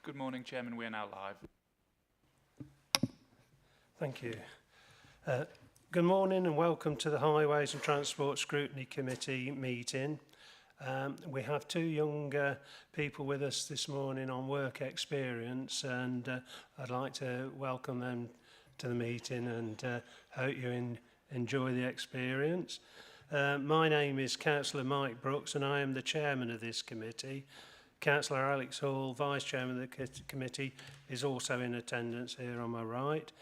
Good morning, Chairman. We are now live. Thank you. Good morning and welcome to the Highways and Transport Scrutiny Committee meeting. We have two young people with us this morning on work experience, and I'd like to welcome them to the meeting and hope you enjoy the experience. My name is Councillor Mike Brooks and I am the chairman of this committee. Councillor Alex Hall, Vice Chairman of the committee, is also in attendance here on my right.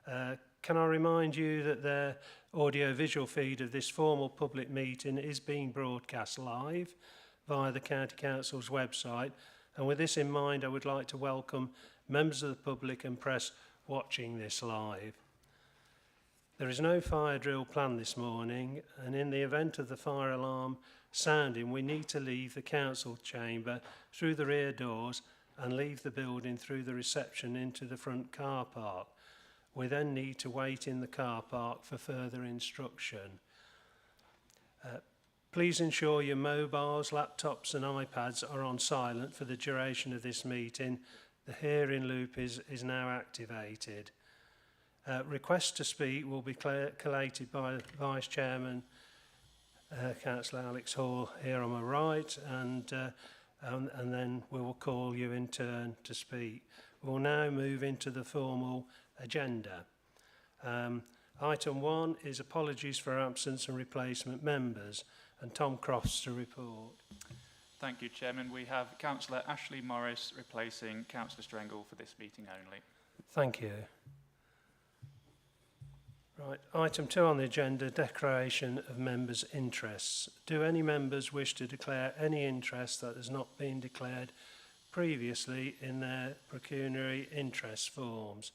Can I remind you that the audio-visual feed of this formal public meeting is being broadcast live via the County Council's website, and with this in mind I would like to welcome members of the public and press watching this live. There is no fire drill planned this morning, and in the event of the fire alarm sounding, we need to leave the council chamber through the rear doors and leave the building through the reception into the front car park. We then need to wait in the car park for further instruction. Please ensure your mobiles, laptops and iPads are on silent for the duration of this meeting. The hearing loop is now activated. Requests to speak will be collated by Vice Chairman Councillor Alex Hall here on my right, and then we will call you in turn to speak. We'll now move into the formal agenda. Item 1 is apologies for absence and replacement members, and Tom Crofts to report. Thank you, Chairman. We have Councillor Ashley Morris replacing Councillor Strengle for this meeting only. Thank you. Right, item 2 on the agenda, declaration of members' interests. Do any members wish to declare any interest that has not been declared previously in their pecuniary interest forms?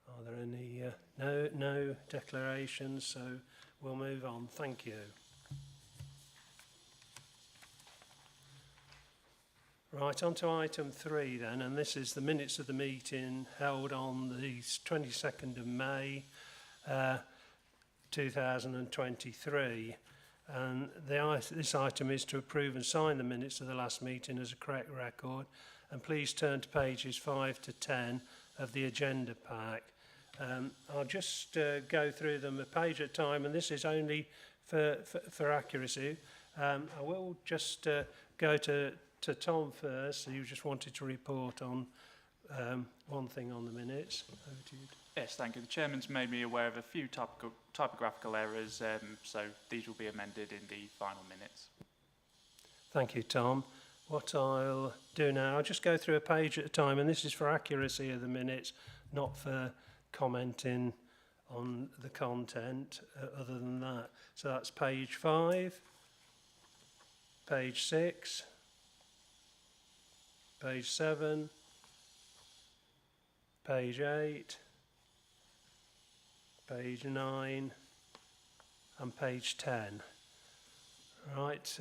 Are there any no declarations? So we'll move on. Thank you. Right, on to item 3 then, and this is the minutes of the meeting held on the 22nd of May 2023. And this item is to approve and sign the minutes of the last meeting as a correct record. And please turn to pages 5 to 10 of the agenda pack. I'll just go through them a page at a time, and this is only for accuracy. I will just go to Tom first. So you just wanted to report on one thing on the minutes. Over to you. Yes, thank you. The Chairman's made me aware of a few typographical errors, so these will be amended in the final minutes. Thank you, Tom. What I'll do now, I'll just go through a page at a time, and this is for accuracy of the minutes, not for commenting on the content other than that. So that's page 5, page 6, page 7, page 8, page 9 and page 10. Right,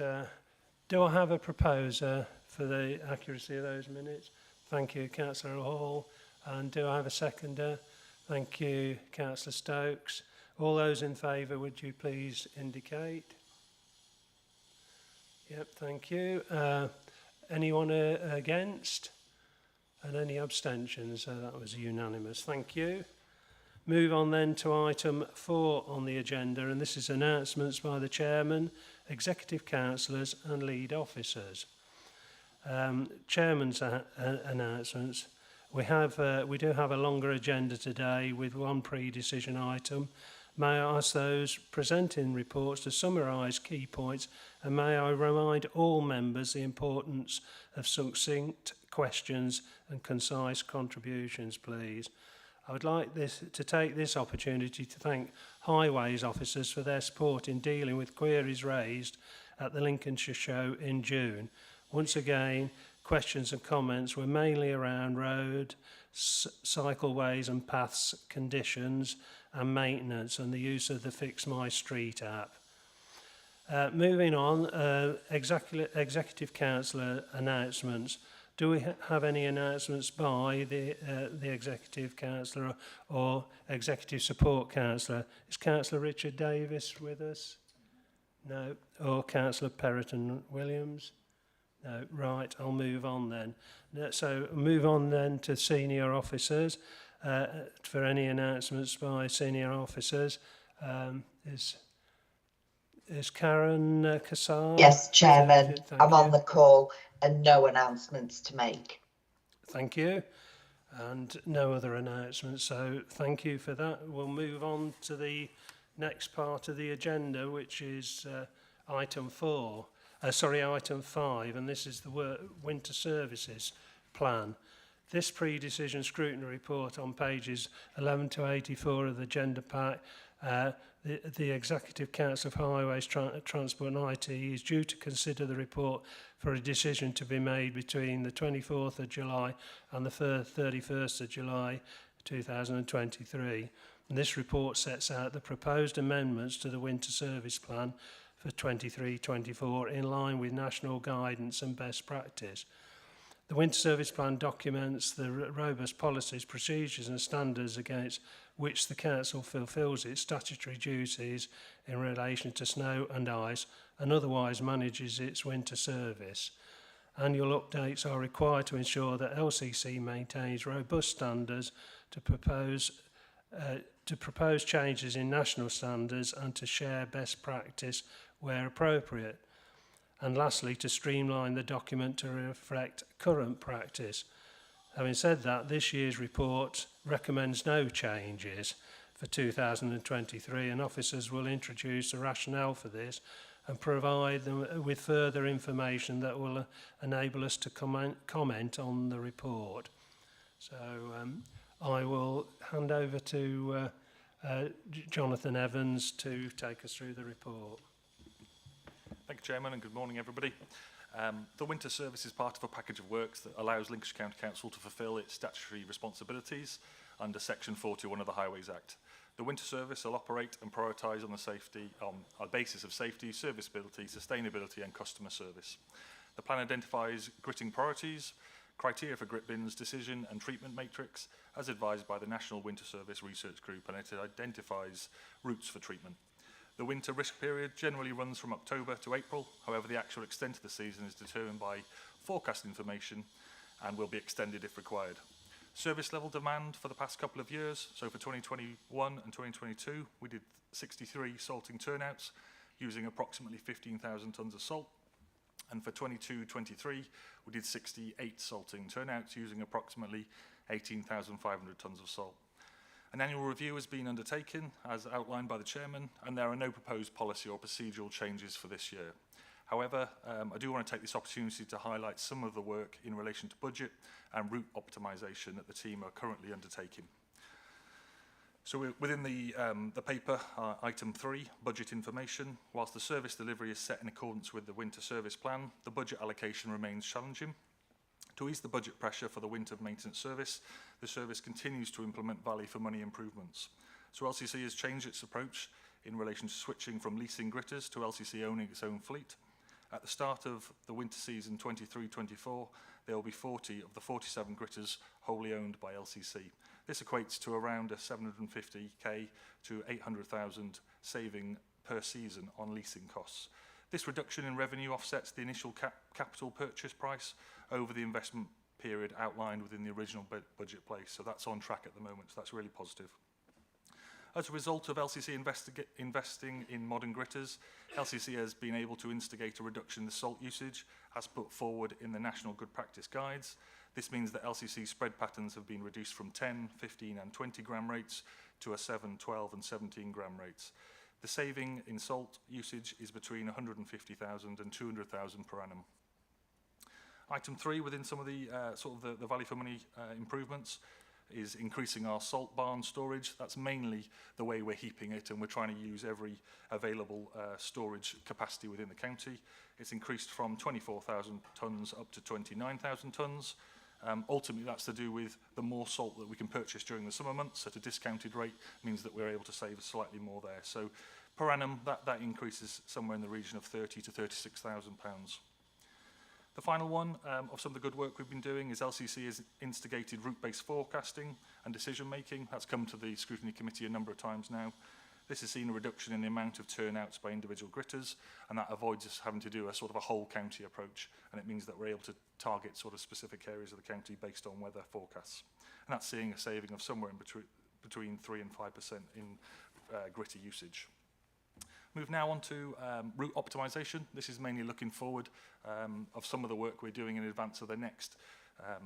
do I have a proposer for the accuracy of those minutes? Thank you, Councillor Hall. And do I have a seconder? Thank you, Councillor Stokes. All those in favour, would you please indicate? Yep, thank you. Anyone against? And any abstentions? So that was unanimous. Thank you. Move on then to item 4 on the agenda, and this is announcements by the Chairman, Executive Councillors and Lead Officers. Chairman's announcements. We do have a longer agenda today with one pre-decision item. May I ask those presenting reports to summarise key points, and may I remind all members the importance of succinct questions and concise contributions, please. I would like to take this opportunity to thank Highways officers for their support in dealing with queries raised at the Lincolnshire show in June. Once again, questions and comments were mainly around road, cycleways and paths conditions and maintenance and the use of the Fix My Street app. Moving on, Executive Councillor announcements. Do we have any announcements by the Executive Councillor or Executive Support Councillor? Is Councillor Richard Davis with us? No. Or Councillor Perrotton Williams? No, right, I'll move on then. So move on then to senior officers. For any announcements by senior officers, is Karen Cassar? Yes, Chairman, Thank I'm you. on the call and no announcements to make. Thank you. And no other announcements, so thank you for that. We'll move on to the next part of the agenda, which is item 5, and this is the winter services plan. This pre-decision scrutiny report on pages 11 to 84 of the agenda pack, the Executive Council of Highways, Transport and IT is due to consider the report for a decision to be made between the 24th of July and the 31st of July 2023. And this report sets out the proposed amendments to the winter service plan for 23-24 in line with national guidance and best practice. The winter service plan documents the robust policies, procedures and standards against which the Council fulfils its statutory duties in relation to snow and ice and otherwise manages its winter service. Annual updates are required to ensure that LCC maintains robust standards to propose changes in national standards and to share best practice where appropriate. And lastly, to streamline the document to reflect current practice. Having said that, this year's report recommends no changes for 2023, and officers will introduce a rationale for this and provide them with further information that will enable us to comment on the report. So I will hand over to Jonathan Evans to take us through the report. Thank you, Chairman, and good morning, everybody. The winter service is part of a package of works that allows Lincolnshire County Council to fulfil its statutory responsibilities under Section 41 of the Highways Act. The winter service will operate and prioritise on a basis of safety, serviceability, sustainability and customer service. The plan identifies gritting priorities, criteria for grit bins, decision and treatment matrix, as advised by the National Winter Service Research Group, and it identifies routes for treatment. The winter risk period generally runs from October to April. However, the actual extent of the season is determined by forecast information and will be extended if required. Service level demand for the past couple of years. So for 2021 and 2022, we did 63 salting turnouts using approximately 15,000 tonnes of salt. And for 22-23, we did 68 salting turnouts using approximately 18,500 tonnes of salt. An annual review has been undertaken, as outlined by the Chairman, and there are no proposed policy or procedural changes for this year. However, I do want to take this opportunity to highlight some of the work in relation to budget and route optimisation that the team are currently undertaking. So within the paper, item 3, budget information, whilst the service delivery is set in accordance with the winter service plan, the budget allocation remains challenging. To ease the budget pressure for the winter maintenance service, the service continues to implement value for money improvements. So LCC has changed its approach in relation to switching from leasing gritters to LCC owning its own fleet. At the start of the winter season 23-24, there will be 40 of the 47 gritters wholly owned by LCC. This equates to around a 750k to 800,000 saving per season on leasing costs. This reduction in revenue offsets the initial capital purchase price over the investment period outlined within the original budget place. So that's on track at the moment, so that's really positive. As a result of LCC investing in modern gritters, LCC has been able to instigate a reduction in the salt usage as put forward in the National Good Practice Guides. This means that LCC spread patterns have been reduced from 10, 15 and 20 gram rates to a 7, 12 and 17 gram rates. The saving in salt usage is between 150,000 and 200,000 per annum. Item 3, within some of the the value for money improvements, is increasing our salt barn storage. That's mainly the way we're heaping it, and we're trying to use every available storage capacity within the county. It's increased from 24,000 tonnes up to 29,000 tonnes. Ultimately, that's to do with the more salt that we can purchase during the summer months at a discounted rate means that we're able to save slightly more there. So per annum, that increases somewhere in the region of £30,000 to £36,000. The final one of some of the good work we've been doing is LCC has instigated route-based forecasting and decision-making. That's come to the Scrutiny Committee a number of times now. This has seen a reduction in the amount of turnouts by individual gritters, and that avoids us having to do a sort of a whole county approach, and it means that we're able to target sort of specific areas of the county based on weather forecasts. And that's seeing a saving of somewhere in between 3 and 5% in gritter usage. Move now on to route optimisation. This is mainly looking forward of some of the work we're doing in advance of the next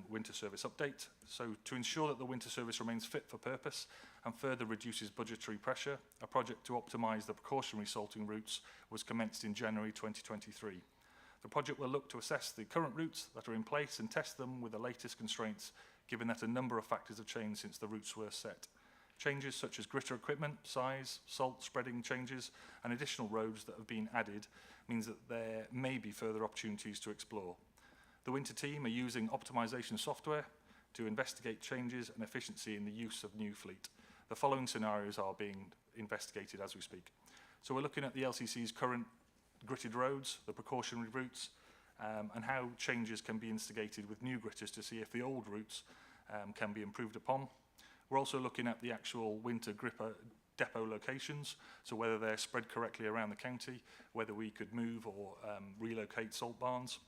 winter service update. So to ensure that the winter service remains fit for purpose and further reduces budgetary pressure, a project to optimise the precautionary salting routes was commenced in January 2023. The project will look to assess the current routes that are in place and test them with the latest constraints, given that a number of factors have changed since the routes were set. Changes such as gritter equipment, size, salt spreading changes, and additional roads that have been added means that there may be further opportunities to explore. The winter team are using optimisation software to investigate changes and efficiency in the use of new fleet. The following scenarios are being investigated as we speak. So we're looking at the LCC's current gritted roads, the precautionary routes, and how changes can be instigated with new gritters to see if the old routes can be improved upon. We're also looking at the actual winter gripper depot locations, so whether they're spread correctly around the county, whether we could move or relocate salt barns.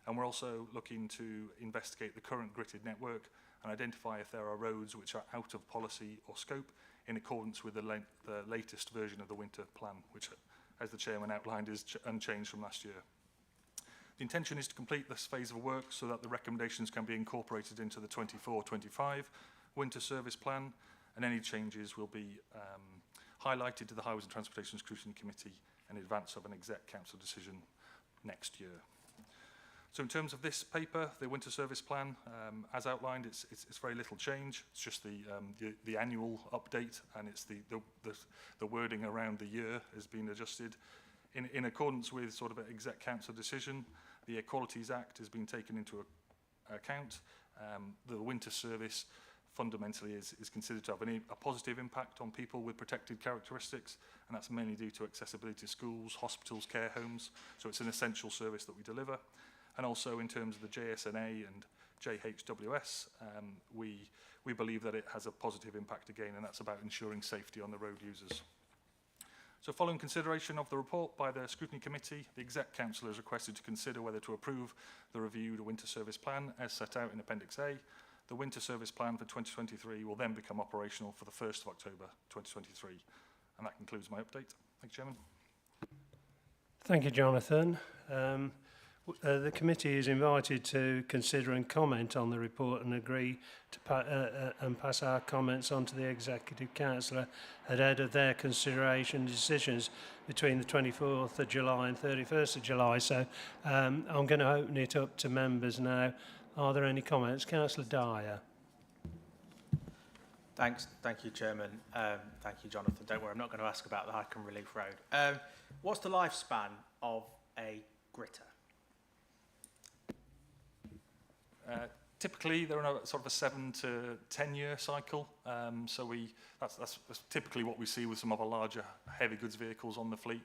And we're also looking to investigate the current gritted network and identify if there are roads which are out of policy or scope in accordance with the latest version of the winter plan, which, as the chairman outlined, is unchanged from last year. The intention is to complete this phase of work so that the recommendations can be incorporated into the 24-25 winter service plan, and any changes will be highlighted to the Highways and Transportation Scrutiny Committee in advance of an exec council decision next year. So in terms of this paper, the winter service plan, as outlined, it's very little change. It's just the annual update, and it's the wording around the year has been adjusted. In accordance with sort of an exec council decision, the Equalities Act has been taken into account. The winter service fundamentally is considered to have a positive impact on people with protected characteristics, and that's mainly due to accessibility to schools, hospitals, care homes. So it's an essential service that we deliver. And also in terms of the JSNA and JHWS, we believe that it has a positive impact again, and that's about ensuring safety on the road users. So following consideration of the report by the Scrutiny Committee, the Exec Council has requested to consider whether to approve the reviewed winter service plan as set out in Appendix A. The winter service plan for 2023 will then become operational for the 1st of October 2023. And that concludes my update. Thank you, Chairman. Thank you, Jonathan. The committee is invited to consider and comment on the report and agree to and pass our comments on to the Executive Council ahead of their consideration and decisions between the 24th of July and 31st of July. So I'm going to open it up to members now. Are there any comments? Councillor Dyer. Thank you, Chairman. Thank you, Jonathan. Don't worry, I'm not going to ask about the Hycombe Relief Road. What's the lifespan of a gritter? Typically, they're on a sort of a 7 to 10 year cycle. So that's typically what we see with some of our larger heavy goods vehicles on the fleet.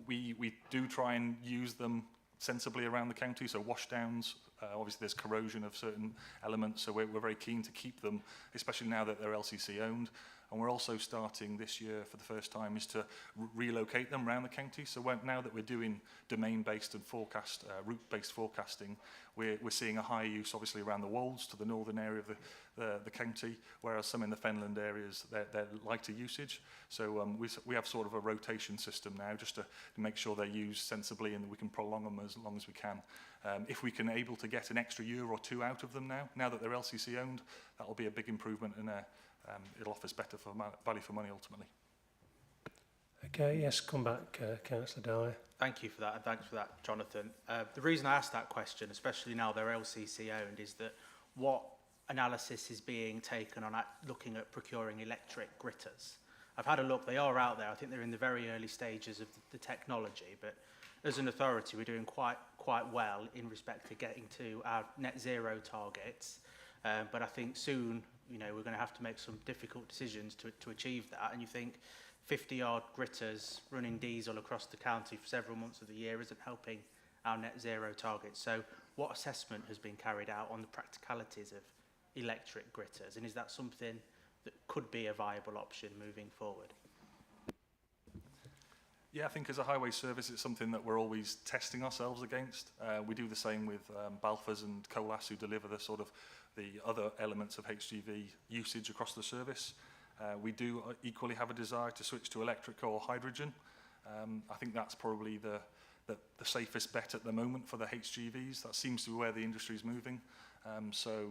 We do try and use them sensibly around the county, so washdowns. Obviously, there's corrosion of certain elements, so we're very keen to keep them, especially now that they're LCC owned. And we're also starting this year for the first time is to relocate them around the county. So now that we're doing domain-based and route-based forecasting, we're seeing a higher use obviously around the Wolds to the northern area of the county, whereas some in the Fenland areas, they're lighter usage. So we have sort of a rotation system now just to make sure they're used sensibly and that we can prolong them as long as we can. If we can able to get an extra year or two out of them now that they're LCC owned, that will be a big improvement and it'll offer us better value for money ultimately. Okay, yes, come back, Councillor Dyer. Thank you for that, and thanks for that, Jonathan. The reason I asked that question, especially now they're LCC owned, is that what analysis is being taken on looking at procuring electric gritters? I've had a look, they are out there. I think they're in the very early stages of the technology, but as an authority, we're doing quite well in respect to getting to our net zero targets. But I think soon, we're going to have to make some difficult decisions to achieve that. And you think 50-yard gritters running diesel across the county for several months of the year isn't helping our net zero targets. So what assessment has been carried out on the practicalities of electric gritters? And is that something that could be a viable option moving forward? Yeah, I think as a highway service, it's something that we're always testing ourselves against. We do the same with Balfours and Colas, who deliver the sort of the other elements of HGV usage across the service. We do equally have a desire to switch to electric or hydrogen. I think that's probably the safest bet at the moment for the HGVs. That seems to be where the industry is moving. So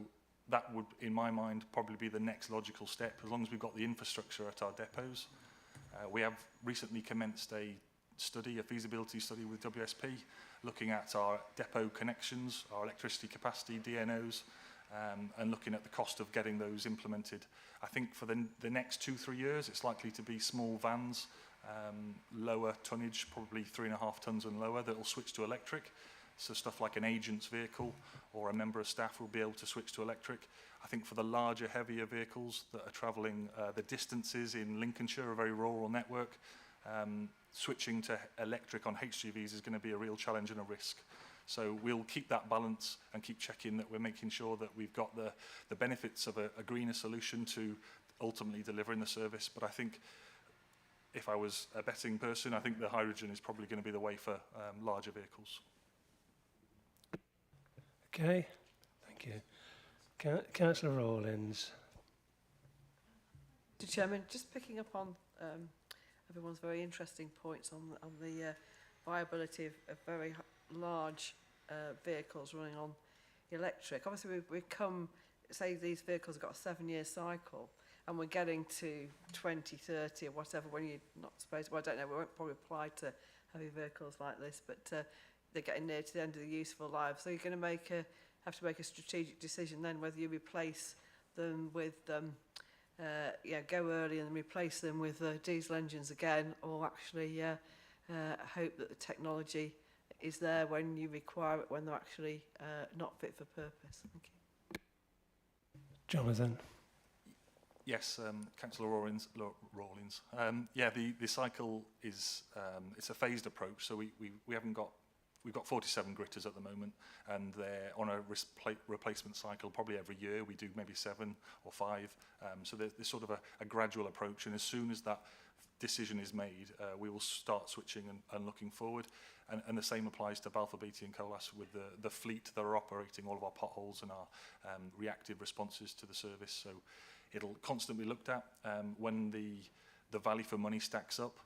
that would, in my mind, probably be the next logical step, as long as we've got the infrastructure at our depots. We have recently commenced a feasibility study with WSP, looking at our depot connections, our electricity capacity, DNOs, and looking at the cost of getting those implemented. I think for the next 2-3 years, it's likely to be small vans, lower tonnage, probably 3.5 tons and lower, that will switch to electric. So stuff like an agent's vehicle or a member of staff will be able to switch to electric. I think for the larger, heavier vehicles that are travelling the distances in Lincolnshire, a very rural network, switching to electric on HGVs is going to be a real challenge and a risk. So we'll keep that balance and keep checking that we're making sure that we've got the benefits of a greener solution to ultimately delivering the service. But I think if I was a betting person, I think the hydrogen is probably going to be the way for larger vehicles. Okay, thank you. Councillor Rawlins. Mr. Chairman, just picking up on everyone's very interesting points on the viability of very large vehicles running on electric. Obviously, we come, say these vehicles have got a 7-year cycle, and we're getting to 2030 or whatever when you're not supposed to, well, I don't know, we won't probably apply to heavy vehicles like this, but they're getting near to the end of the useful life. So you're going to have to make a strategic decision then whether you replace them with, go early and replace them with diesel engines again, or actually hope that the technology is there when you require it, when they're actually not fit for purpose. Thank you. Jonathan. Yes, Councillor Rawlins. Yeah, the cycle is it's a phased approach. So we've got 47 gritters at the moment, and they're on a replacement cycle probably every year. We do maybe 7 or 5. So there's sort of a gradual approach, and as soon as that decision is made, we will start switching and looking forward. And the same applies to Balfour Beatty and Colas with the fleet that are operating all of our potholes and our reactive responses to the service. So it'll constantly be looked at when the value for money stacks up.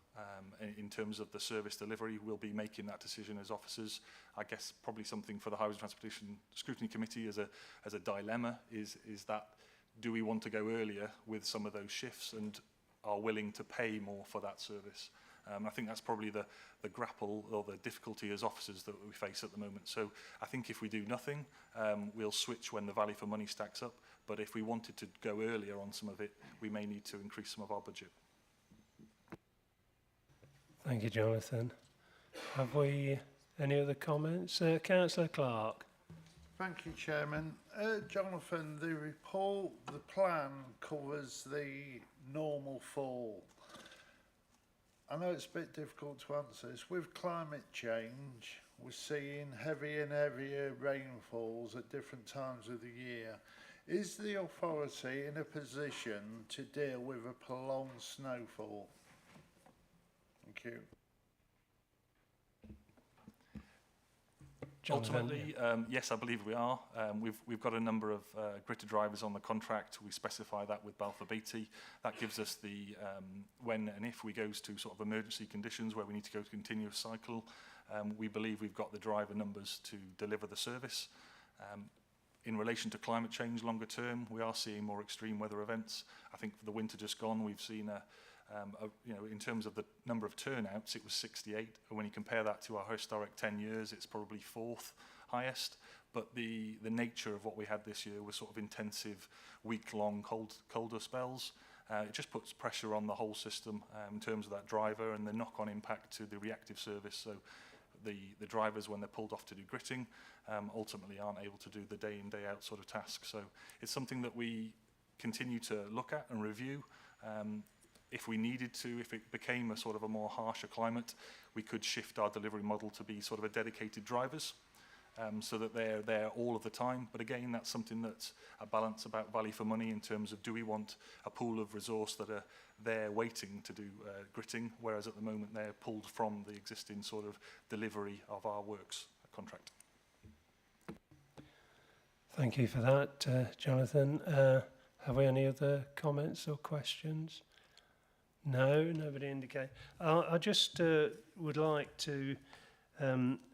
In terms of the service delivery, we'll be making that decision as officers. I guess probably something for the Highways and Transportation Scrutiny Committee as a dilemma is that do we want to go earlier with some of those shifts and are willing to pay more for that service? I think that's probably the grapple or the difficulty as officers that we face at the moment. So I think if we do nothing, we'll switch when the value for money stacks up. But if we wanted to go earlier on some of it, we may need to increase some of our budget. Thank you, Jonathan. Have we any other comments? Councillor Clark. Thank you, Chairman. Jonathan, the plan covers the normal fall. I know it's a bit difficult to answer this. With climate change, we're seeing heavier and heavier rainfalls at different times of the year. Is the authority in a position to deal with a prolonged snowfall? Thank you. Jonathan. Ultimately, yes, I believe we are. We've got a number of gritter drivers on the contract. We specify that with Balfour Beatty. That gives us the when and if we go to sort of emergency conditions where we need to go to continuous cycle, we believe we've got the driver numbers to deliver the service. In relation to climate change longer term, we are seeing more extreme weather events. I think for the winter just gone, we've seen in terms of the number of turnouts, it was 68. And when you compare that to our historic 10 years, it's probably 4th highest. But the nature of what we had this year was sort of intensive, week-long colder spells. It just puts pressure on the whole system in terms of that driver and the knock-on impact to the reactive service. So the drivers, when they're pulled off to do gritting, ultimately aren't able to do the day-in, day-out sort of task. So it's something that we continue to look at and review. If we needed to, if it became a sort of a more harsher climate, we could shift our delivery model to be sort of a dedicated drivers. so that they're there all of the time. But again, that's something that's a balance about value for money in terms of, do we want a pool of resource that are there waiting to do gritting, whereas at the moment they're pulled from the existing sort of delivery of our works contract. Thank you for that, Jonathan. Have we any other comments or questions? No, nobody indicate. I just would like to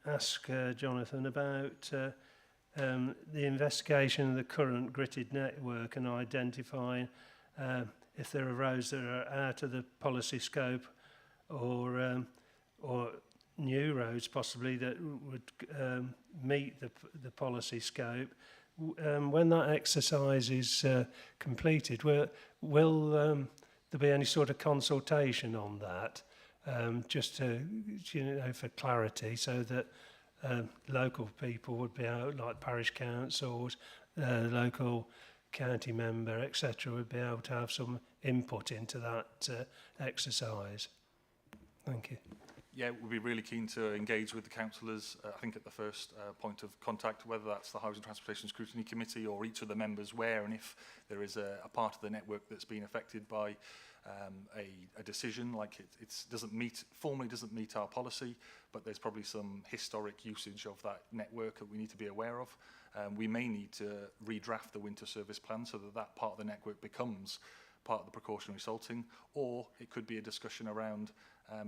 ask Jonathan about the investigation of the current gritted network and identifying if there are roads that are out of the policy scope or new roads possibly that would meet the policy scope. When that exercise is completed, will there be any sort of consultation on that, just to, for clarity, so that local people would be out, like parish councils, local county member, etc., would be able to have some input into that exercise? Thank you. Yeah, we'll be really keen to engage with the councillors, I think at the first point of contact, whether that's the Housing Transportation Scrutiny Committee or each of the members, where and if there is a part of the network that's been affected by a decision, like it formally doesn't meet our policy, but there's probably some historic usage of that network that we need to be aware of. We may need to redraft the winter service plan so that that part of the network becomes part of the precautionary salting, or it could be a discussion around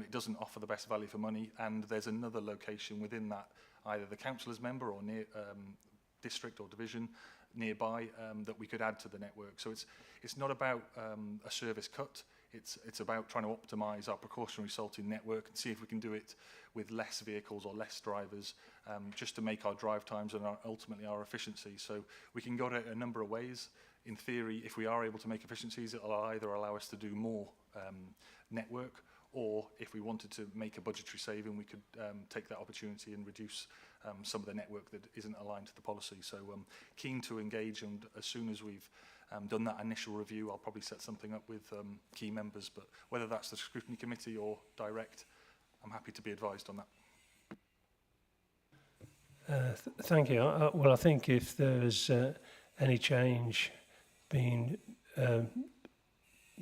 it doesn't offer the best value for money, and there's another location within that, either the councillor's member or near district or division nearby, that we could add to the network. So it's not about a service cut. It's about trying to optimise our precautionary salting network and see if we can do it with less vehicles or less drivers, just to make our drive times and ultimately our efficiency. So we can go to a number of ways. In theory, if we are able to make efficiencies, it will either allow us to do more network, or if we wanted to make a budgetary saving, we could take that opportunity and reduce some of the network that isn't aligned to the policy. So keen to engage, and as soon as we've done that initial review, I'll probably set something up with key members, but whether that's the Scrutiny Committee or direct, I'm happy to be advised on that. Thank you. Well, I think if there's any change being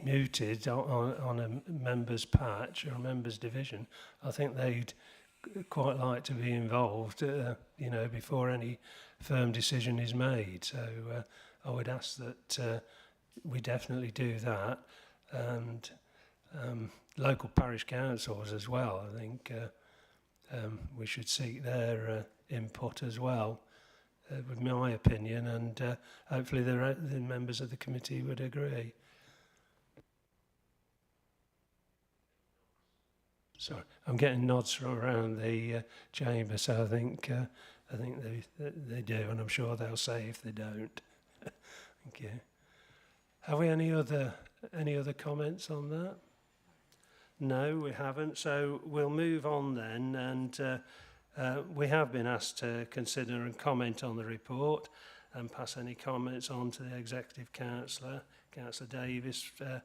muted on a member's patch or a member's division, I think they'd quite like to be involved, before any firm decision is made. So I would ask that we definitely do that, and local parish councils as well. I think we should seek their input as well, with my opinion, and hopefully the members of the committee would agree. Sorry, I'm getting nods from around the chamber, so I think they do, and I'm sure they'll say if they don't. Thank you. Have we any other comments on that? No, we haven't. So we'll move on then, and we have been asked to consider and comment on the report and pass any comments on to the Executive Councillor, Councillor Davis, for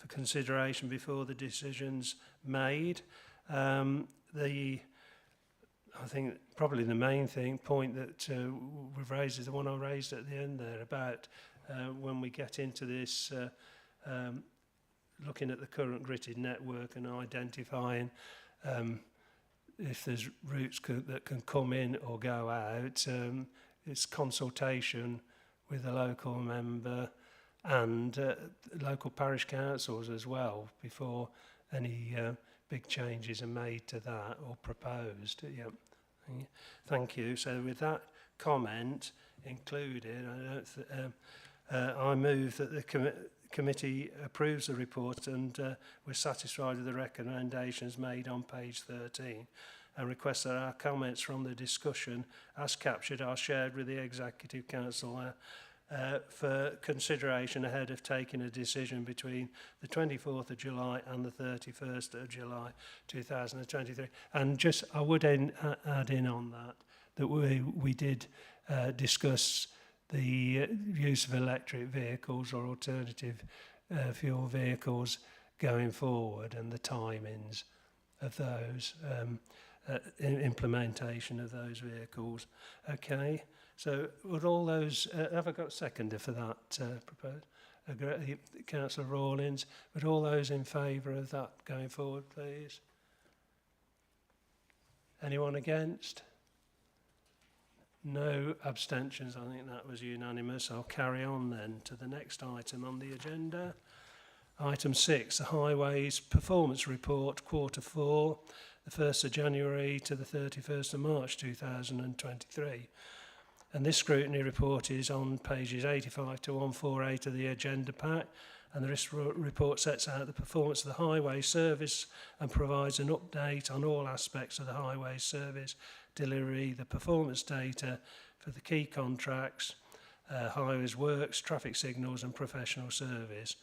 consideration before the decision's made. I think probably the main point that we've raised is the one I raised at the end there about when we get into this, looking at the current gritted network and identifying if there's routes that can come in or go out. It's consultation with the local member and local parish councils as well before any big changes are made to that or proposed. Yep. Thank you. So with that comment included, I move that the committee approves the report and we're satisfied with the recommendations made on page 13, and request that our comments from the discussion as captured are shared with the Executive Council for consideration ahead of taking a decision between the 24th of July and the 31st of July 2023. And just I would add in on that we did discuss the use of electric vehicles or alternative fuel vehicles going forward and the timings of those. implementation of those vehicles. Okay, so would all those, have I got a seconder for that proposed? Councillor Rawlins, would all those in favour of that going forward, please? Anyone against? No abstentions. I think that was unanimous. I'll carry on then to the next item on the agenda. Item 6, the Highways Performance Report, Quarter 4, the 1st of January to the 31st of March 2023. And this scrutiny report is on pages 85 to 148 of the agenda pack, and this report sets out the performance of the highway service and provides an update on all aspects of the highway service delivery, the performance data for the key contracts, highways works, traffic signals and professional service,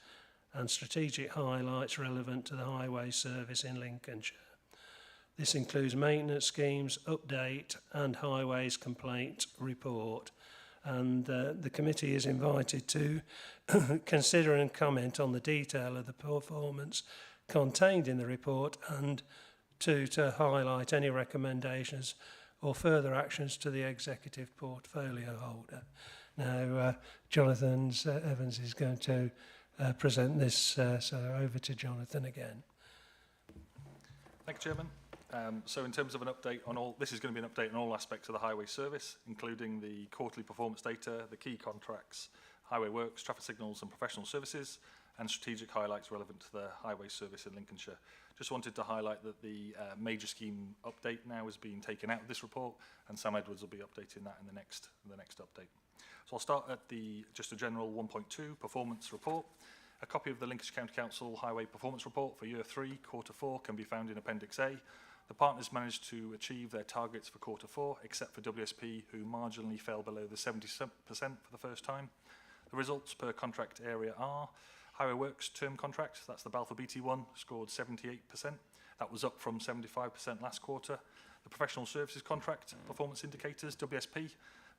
and strategic highlights relevant to the highway service in Lincolnshire. This includes maintenance schemes, update and highways complaint report. And the committee is invited to consider and comment on the detail of the performance contained in the report and to highlight any recommendations or further actions to the executive portfolio holder. Now, Jonathan Evans is going to present this, so over to Jonathan again. Thank you, Chairman. So in terms of an update on all, this is going to be an update on all aspects of the highway service, including the quarterly performance data, the key contracts, highway works, traffic signals and professional services, and strategic highlights relevant to the highway service in Lincolnshire. Just wanted to highlight that the major scheme update now is being taken out of this report, and Sam Edwards will be updating that in the next update. So I'll start at just a general 1.2 performance report. A copy of the Lincolnshire County Council Highway Performance Report for Year 3, Quarter 4 can be found in Appendix A. The partners managed to achieve their targets for Quarter 4, except for WSP, who marginally fell below the 70% for the first time. The results per contract area are: Highway Works term contract, that's the Balfour Beatty one, scored 78%. That was up from 75% last quarter. The Professional Services contract performance indicators, WSP,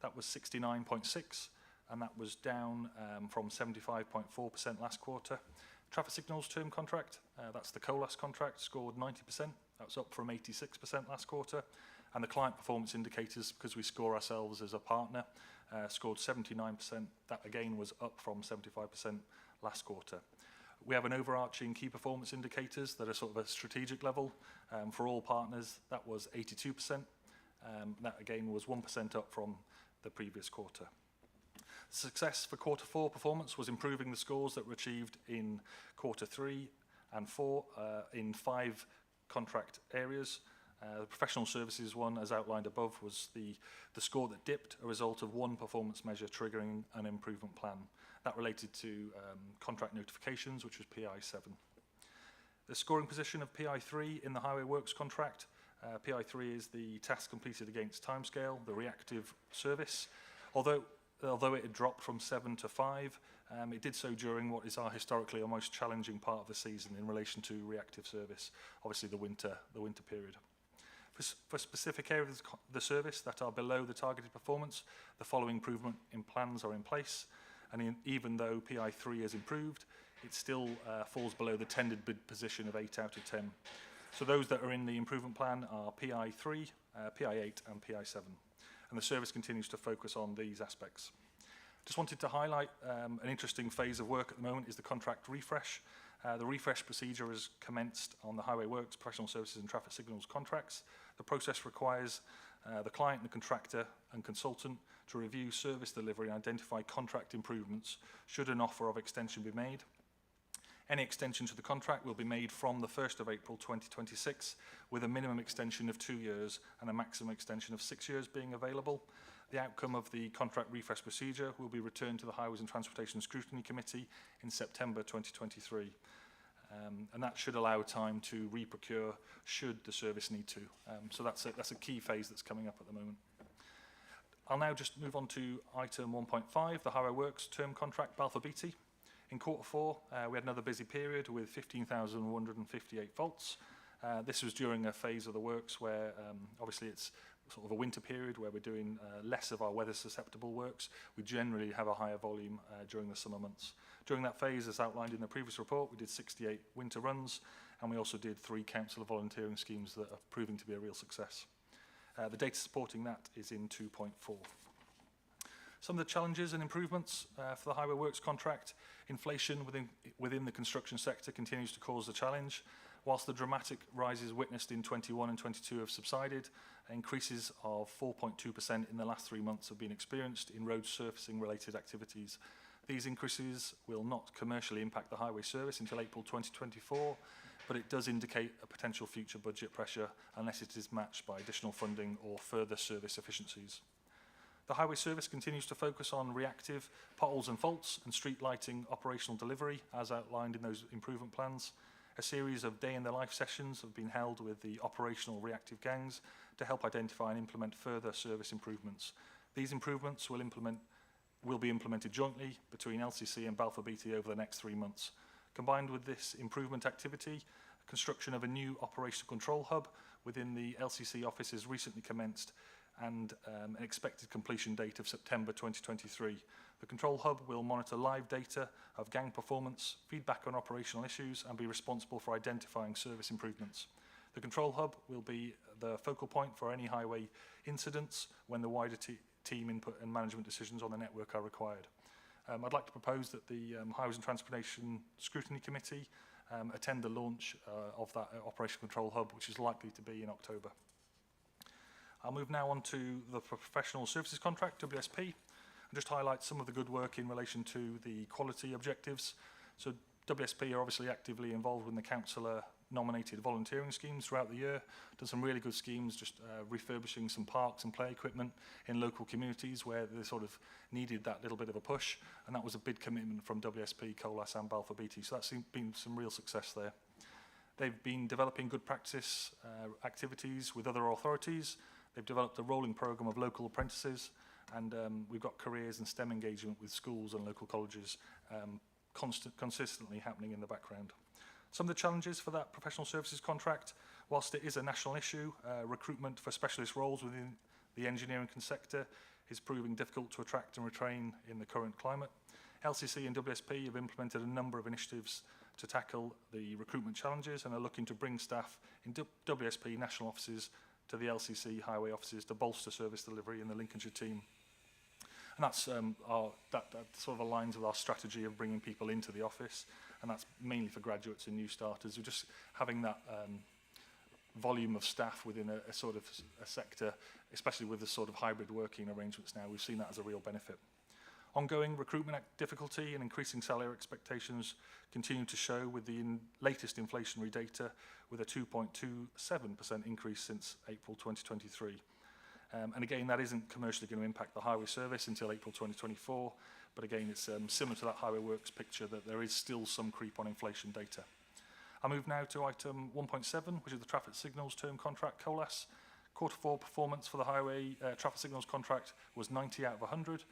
that was 69.6, and that was down from 75.4% last quarter. Traffic Signals term contract, that's the COLAS contract, scored 90%. That was up from 86% last quarter. And the client performance indicators, because we score ourselves as a partner, scored 79%. That again was up from 75% last quarter. We have an overarching key performance indicators that are sort of a strategic level for all partners. That was 82%. That again was 1% up from the previous quarter. Success for Quarter 4 performance was improving the scores that were achieved in Quarter 3 and 4 in 5 contract areas. The professional services one, as outlined above, was the score that dipped, a result of one performance measure triggering an improvement plan. That related to contract notifications, which was PI7. The scoring position of PI3 in the Highway Works contract. PI3 is the task completed against timescale, the reactive service. Although it had dropped from 7 to 5, it did so during what is our historically our most challenging part of the season in relation to reactive service, obviously the winter period. For specific areas of the service that are below the targeted performance, the following improvement in plans are in place. And even though PI3 has improved, it still falls below the tendered bid position of 8 out of 10. So those that are in the improvement plan are PI3, PI8 and PI7. And the service continues to focus on these aspects. Just wanted to highlight an interesting phase of work at the moment is the contract refresh. The refresh procedure has commenced on the Highway Works, Professional Services and Traffic Signals contracts. The process requires the client, the contractor and consultant to review service delivery and identify contract improvements should an offer of extension be made. Any extension to the contract will be made from the 1st of April 2026 with a minimum extension of 2 years and a maximum extension of 6 years being available. The outcome of the contract refresh procedure will be returned to the Highways and Transportation Scrutiny Committee in September 2023. And that should allow time to re-procure should the service need to. So that's a key phase that's coming up at the moment. I'll now just move on to item 1.5, the Highway Works term contract Balfour Beatty. In Quarter 4, we had another busy period with 15,158 faults. This was during a phase of the works where obviously it's sort of a winter period where we're doing less of our weather susceptible works. We generally have a higher volume during the summer months. During that phase, as outlined in the previous report, we did 68 winter runs and we also did 3 councillor volunteering schemes that are proving to be a real success. The data supporting that is in 2.4. Some of the challenges and improvements for the Highway Works contract: inflation within the construction sector continues to cause a challenge. Whilst the dramatic rises witnessed in 21 and 22 have subsided, increases of 4.2% in the last 3 months have been experienced in road surfacing related activities. These increases will not commercially impact the highway service until April 2024, but it does indicate a potential future budget pressure unless it is matched by additional funding or further service efficiencies. The highway service continues to focus on reactive potholes and faults and street lighting operational delivery as outlined in those improvement plans. A series of day-in-the-life sessions have been held with the operational reactive gangs to help identify and implement further service improvements. These improvements will be implemented jointly between LCC and Balfour Beatty over the next 3 months. Combined with this improvement activity, construction of a new operational control hub within the LCC office is recently commenced, and an expected completion date of September 2023. The control hub will monitor live data of gang performance, feedback on operational issues, and be responsible for identifying service improvements. The control hub will be the focal point for any highway incidents when the wider team input and management decisions on the network are required. I'd like to propose that the Highways and Transportation Scrutiny Committee attend the launch of that operational control hub, which is likely to be in October. I'll move now on to the Professional Services Contract, WSP, and just highlight some of the good work in relation to the quality objectives. So WSP are obviously actively involved in the councillor-nominated volunteering schemes throughout the year. Done some really good schemes, just refurbishing some parks and play equipment in local communities where they sort of needed that little bit of a push, and that was a big commitment from WSP, Colas and Balfour Beatty, so that's been some real success there. They've been developing good practice activities with other authorities. They've developed a rolling programme of local apprentices, and we've got careers and STEM engagement with schools and local colleges consistently happening in the background. Some of the challenges for that professional services contract: whilst it is a national issue, recruitment for specialist roles within the engineering sector is proving difficult to attract and retrain in the current climate. LCC and WSP have implemented a number of initiatives to tackle the recruitment challenges and are looking to bring staff in WSP national offices to the LCC highway offices to bolster service delivery in the Lincolnshire team. And that's that sort of aligns with our strategy of bringing people into the office, and that's mainly for graduates and new starters. We're just having that volume of staff within a sort of a sector, especially with the sort of hybrid working arrangements now. We've seen that as a real benefit. Ongoing recruitment difficulty and increasing salary expectations continue to show with the latest inflationary data, with a 2.27% increase since April 2023. And again, that isn't commercially going to impact the highway service until April 2024, but again, it's similar to that Highway Works picture that there is still some creep on inflation data. I'll move now to item 1.7, which is the traffic signals term contract, COLAS. Q4 performance for the highway traffic signals contract was 90 out of 100.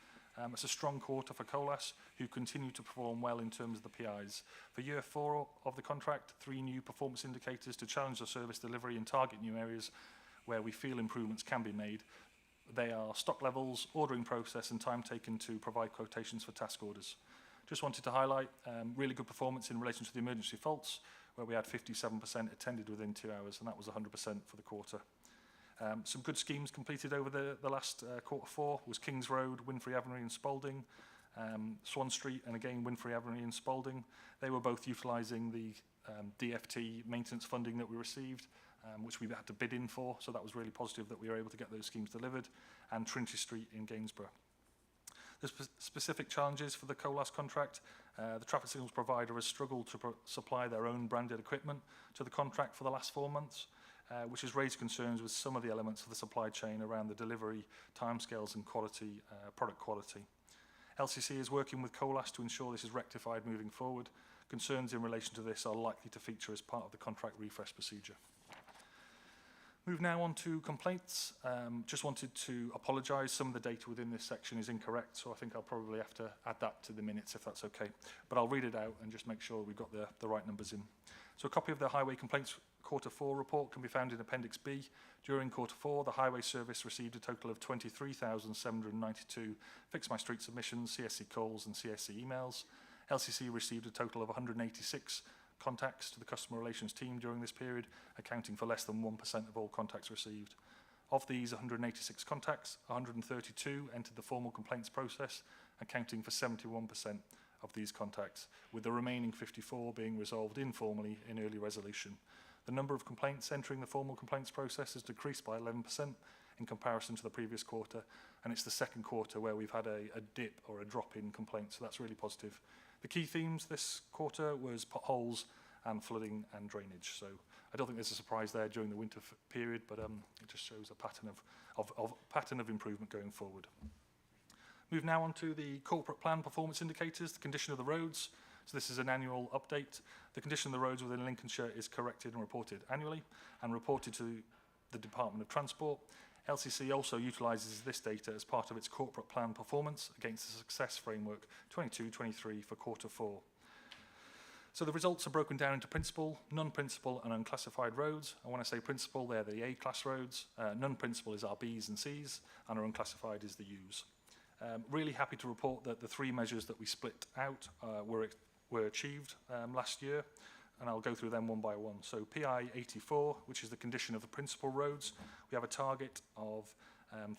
It's a strong quarter for COLAS, who continue to perform well in terms of the PIs. For year 4 of the contract, 3 new performance indicators to challenge the service delivery and target new areas where we feel improvements can be made. They are stock levels, ordering process, and time taken to provide quotations for task orders. Just wanted to highlight really good performance in relation to the emergency faults, where we had 57% attended within 2 hours, and that was 100% for the quarter. Some good schemes completed over the last Q4 was Kings Road, Winfrey Avenue and Spalding, Swan Street, and again Winfrey Avenue and Spalding. They were both utilising the DFT maintenance funding that we received, which we had to bid in for, so that was really positive that we were able to get those schemes delivered, and Trinity Street in Gainsborough. There's specific challenges for the COLAS contract. The traffic signals provider has struggled to supply their own branded equipment to the contract for the last 4 months, which has raised concerns with some of the elements of the supply chain around the delivery, timescales and quality, product quality. LCC is working with COLAS to ensure this is rectified moving forward. Concerns in relation to this are likely to feature as part of the contract refresh procedure. Move now on to complaints. Just wanted to apologise. Some of the data within this section is incorrect, so I think I'll probably have to add that to the minutes if that's okay. But I'll read it out and just make sure we've got the right numbers in. So a copy of the Highway Complaints Q4 report can be found in Appendix B. During Q4, the Highway Service received a total of 23,792 Fix My Street submissions, CSC calls and CSC emails. LCC received a total of 186 contacts to the customer relations team during this period, accounting for less than 1% of all contacts received. Of these 186 contacts, 132 entered the formal complaints process, accounting for 71% of these contacts, with the remaining 54 being resolved informally in early resolution. The number of complaints entering the formal complaints process has decreased by 11% in comparison to the previous quarter, and it's the second quarter where we've had a dip or a drop in complaints, so that's really positive. The key themes this quarter was potholes and flooding and drainage, so I don't think there's a surprise there during the winter period, but it just shows a pattern of improvement going forward. Move now on to the corporate plan performance indicators, the condition of the roads. So this is an annual update. The condition of the roads within Lincolnshire is corrected and reported annually and reported to the Department of Transport. LCC also utilises this data as part of its corporate plan performance against the success framework 22-23 for quarter 4. So the results are broken down into principal, non-principal and unclassified roads. And when I say principal, they're the A-class roads. Non-principal is our Bs and Cs, and our unclassified is the Us. Really happy to report that the 3 measures that we split out were achieved last year, and I'll go through them one by one. So PI 84, which is the condition of the principal roads, we have a target of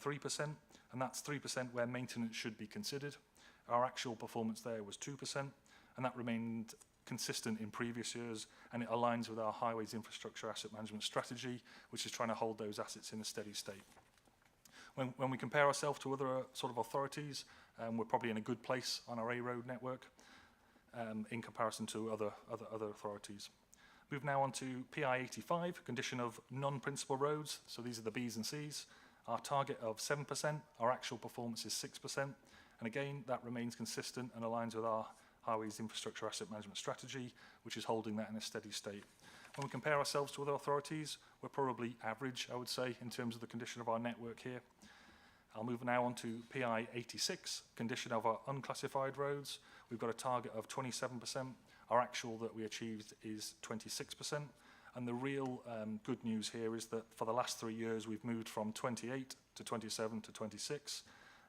3%, and that's 3% where maintenance should be considered. Our actual performance there was 2%, and that remained consistent in previous years, and it aligns with our highways infrastructure asset management strategy, which is trying to hold those assets in a steady state. When we compare ourselves to other sort of authorities, we're probably in a good place on our A road network in comparison to other authorities. Move now on to PI 85, condition of non-principal roads. So these are the Bs and Cs. Our target of 7%, our actual performance is 6%. And again, that remains consistent and aligns with our highways infrastructure asset management strategy, which is holding that in a steady state. When we compare ourselves to other authorities, we're probably average, I would say, in terms of the condition of our network here. I'll move now on to PI 86, condition of our unclassified roads. We've got a target of 27%. Our actual that we achieved is 26%. And the real good news here is that for the last 3 years, we've moved from 28 to 27 to 26.